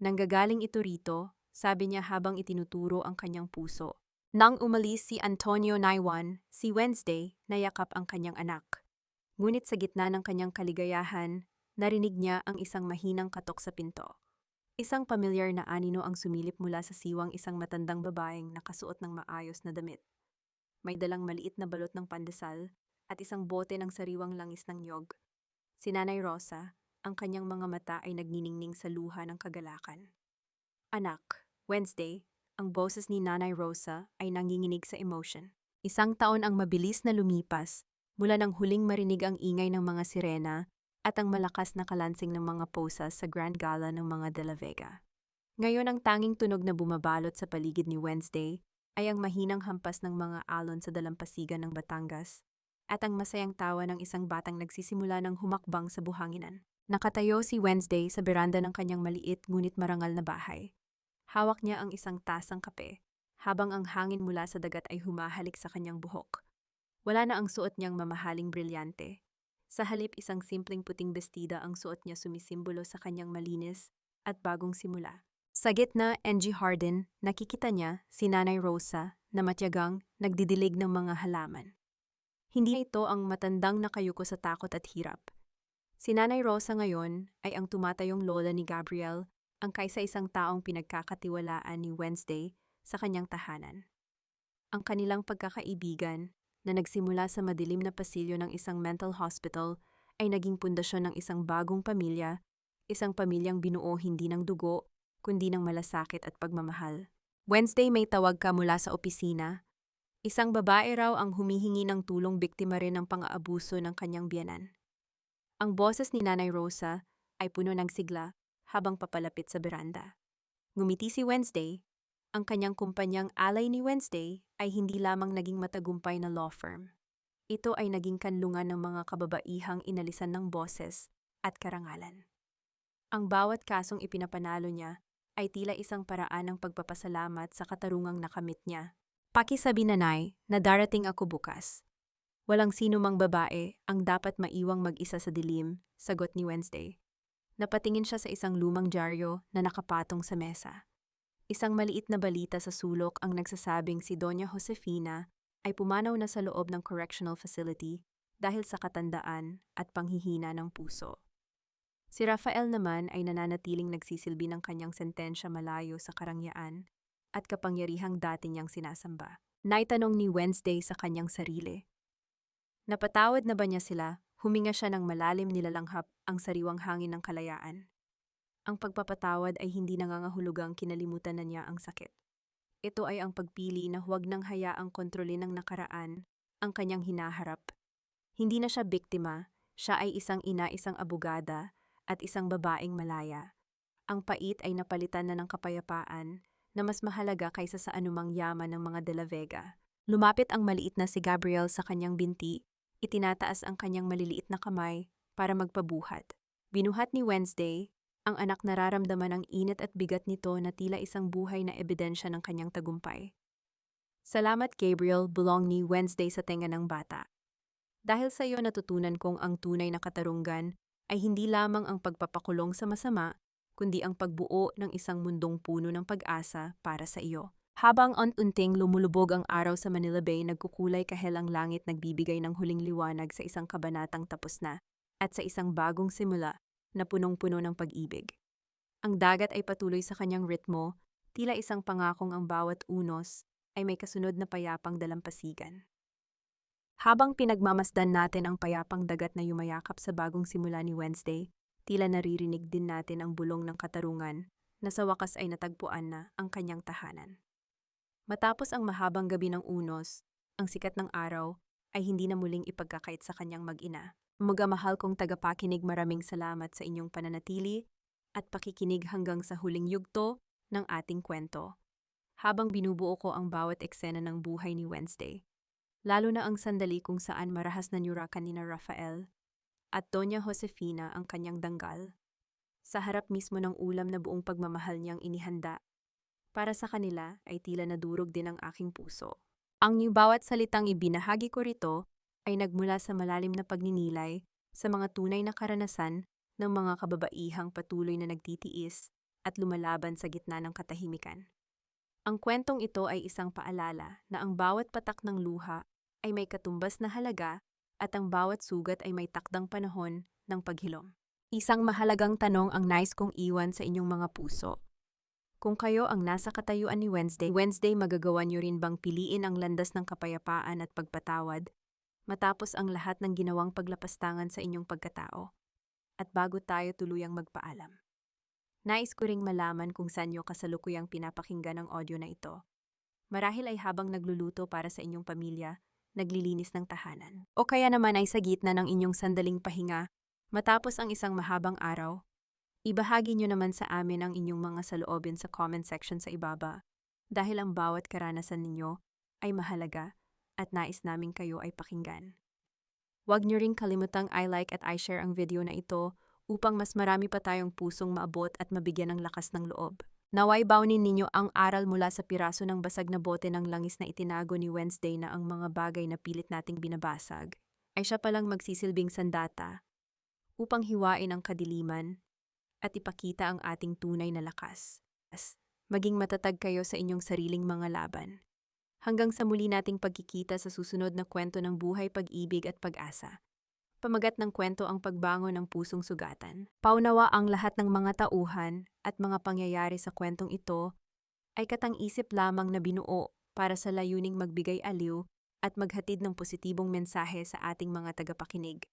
Nanggagaling ito rito," sabi niya habang itinuturo ang kanyang puso. Nang umalis si Antonio Naiwan, si Wednesday nayakap ang kanyang anak. Ngunit sa gitna ng kanyang kaligayahan, narinig niya ang isang mahinang katok sa pinto. Isang pamilyar na anino ang sumilip mula sa siwang isang matandang babaeng nakasuot ng maayos na damit. May dalang maliit na balot ng pandesal at isang bote ng sariwang langis ng niyog. Si Nanay Rosa, ang kanyang mga mata ay nagniningning sa luha ng kagalakan. Anak, Wednesday, ang boses ni Nanay Rosa ay nanginginig sa emotion. Isang taon ang mabilis na lumipas, mula nang huling marinig ang ingay ng mga sirena at ang malakas na kalansing ng mga posas sa Grand Gala ng mga De La Vega. Ngayon ang tanging tunog na bumabalot sa paligid ni Wednesday ay ang mahinang hampas ng mga alon sa dalampasigan ng Batangas at ang masayang tawa ng isang batang nagsisimula ng humakbang sa buhanginan. Nakatayo si Wednesday sa beranda ng kanyang maliit ngunit marangal na bahay. Hawak niya ang isang tasang kape, habang ang hangin mula sa dagat ay humahalik sa kanyang buhok. Wala na ang suot niyang mamahaling brilyante. Sa halip isang simpleng puting bestida ang suot niya sumisimbolo sa kanyang malinis at bagong simula. Sa gitna, NG Harden, nakikita niya si Nanay Rosa na matyagang nagdidilig ng mga halaman. Hindi ito ang matandang nakayuko sa takot at hirap. Si Nanay Rosa ngayon ay ang tumatayong lola ni Gabriel, ang kaysa-isang taong pinagkakatiwalaan ni Wednesday sa kanyang tahanan. Ang kanilang pagkakaibigan, na nagsimula sa madilim na pasilyo ng isang mental hospital, ay naging pundasyon ng isang bagong pamilya, isang pamilyang binuo hindi ng dugo, kundi ng malasakit at pagmamahal. Wednesday may tawag ka mula sa opisina. Isang babae raw ang humihingi ng tulong, biktima rin ng pang-aabuso ng kanyang biyenan. Ang boses ni Nanay Rosa ay puno ng sigla habang papalapit sa beranda. Ngumiti si Wednesday. Ang kanyang kumpanyang alay ni Wednesday ay hindi lamang naging matagumpay na law firm. Ito ay naging kanlungan ng mga kababaihang inalisan ng boses at karangalan. Ang bawat kasong ipinapanalo niya ay tila isang paraan ng pagpapasalamat sa katarungang nakamit niya. Pakisabi, Nanay, na darating ako bukas. Walang sino mang babae ang dapat maiwang mag-isa sa dilim, sagot ni Wednesday. Napatingin siya sa isang lumang dyaryo na nakapatong sa mesa. Isang maliit na balita sa sulok ang nagsasabing si Doña Josefina ay pumanaw na sa loob ng correctional facility dahil sa katandaan at panghihina ng puso. Si Rafael naman ay nananatiling nagsisilbi ng kanyang sentensya malayo sa karangyaan at kapangyarihang dati niyang sinasamba. Naitanong ni Wednesday sa kanyang sarili. Napatawad na ba niya sila? Huminga siya ng malalim, nilalanghap ang sariwang hangin ng kalayaan. Ang pagpapatawad ay hindi nangangahulugang kinalimutan na niya ang sakit. Ito ay ang pagpili na huwag nang hayaang kontrolin ng nakaraan ang kanyang hinaharap. Hindi na siya biktima, siya ay isang ina, isang abogada, at isang babaeng malaya. Ang pait ay napalitan na ng kapayapaan na mas mahalaga kaysa sa anumang yaman ng mga De La Vega. Lumapit ang maliit na si Gabriel sa kanyang binti, itinataas ang kanyang maliliit na kamay para magpabuhat. Binuhat ni Wednesday, ang anak nararamdaman ang init at bigat nito na tila isang buhay na ebidensya ng kanyang tagumpay. Salamat, Gabriel, bulong ni Wednesday sa tenga ng bata. Dahil sa iyo natutunan kong ang tunay na katarungan ay hindi lamang ang pagpapakulong sa masama, kundi ang pagbuo ng isang mundong puno ng pag-asa para sa iyo. Habang unti-unting lumulubog ang araw sa Manila Bay, nagkukulay kahel ang langit, nagbibigay ng huling liwanag sa isang kabanatang tapos na at sa isang bagong simula na punong-puno ng pag-ibig. Ang dagat ay patuloy sa kanyang ritmo, tila isang pangakong ang bawat unos ay may kasunod na payapang dalampasigan. Habang pinagmamasdan natin ang payapang dagat na yumayakap sa bagong simula ni Wednesday, tila naririnig din natin ang bulong ng katarungan na sa wakas ay natagpuan na ang kanyang tahanan. Matapos ang mahabang gabi ng unos, ang sikat ng araw ay hindi na muling ipagkakait sa kanyang mag-ina. Mahal kong tagapakinig, maraming salamat sa inyong pananatili at pakikinig hanggang sa huling yugto ng ating kwento. Habang binubuo ko ang bawat eksena ng buhay ni Wednesday, lalo na ang sandali kung saan marahas na nyurakan ni Rafael at Doña Josefina ang kanyang danggal, sa harap mismo ng ulam na buong pagmamahal niyang inihanda, para sa kanila ay tila nadurog din ang aking puso. Ang bawat salitang ibinahagi ko rito ay nagmula sa malalim na pagninilay sa mga tunay na karanasan ng mga kababaihang patuloy na nagtitiis at lumalaban sa gitna ng katahimikan. Ang kwentong ito ay isang paalala na ang bawat patak ng luha ay may katumbas na halaga at ang bawat sugat ay may takdang panahon ng paghilom. Isang mahalagang tanong ang nais kong iwan sa inyong mga puso. Kung kayo ang nasa katayuan ni Wednesday, magagawa niyo rin bang piliin ang landas ng kapayapaan at pagpatawad matapos ang lahat ng ginawang paglapastangan sa inyong pagkatao? at bago tayo tuluyang magpaalam. Nais ko ring malaman kung saan nyo kasalukuyang pinapakinggan ang audio na ito. Marahil ay habang nagluluto para sa inyong pamilya, naglilinis ng tahanan. O kaya naman ay sa gitna ng inyong sandaling pahinga, matapos ang isang mahabang araw. Ibahagi nyo naman sa amin ang inyong mga saloobin sa comment section sa ibaba, dahil ang bawat karanasan ninyo ay mahalaga at nais naming kayo ay pakinggan. Huwag nyo ring kalimutang i-like at i-share ang video na ito upang mas marami pa tayong pusong maabot at mabigyan ng lakas ng loob. Naway baunin ninyo ang aral mula sa piraso ng basag na bote ng langis na itinago ni Wednesday na ang mga bagay na pilit nating binabasag ay siya palang magsisilbing sandata upang hiwain ang kadiliman at ipakita ang ating tunay na lakas. Maging matatag kayo sa inyong sariling mga laban. Hanggang sa muli nating pagkikita sa susunod na kwento ng buhay, pag-ibig at pag-asa. Pamagat ng kwento ang pagbangon ng pusong sugatan. Paunawa ang lahat ng mga tauhan at mga pangyayari sa kwentong ito ay katang-isip lamang na binuo para sa layuning magbigay aliw at maghatid ng positibong mensahe sa ating mga tagapakinig.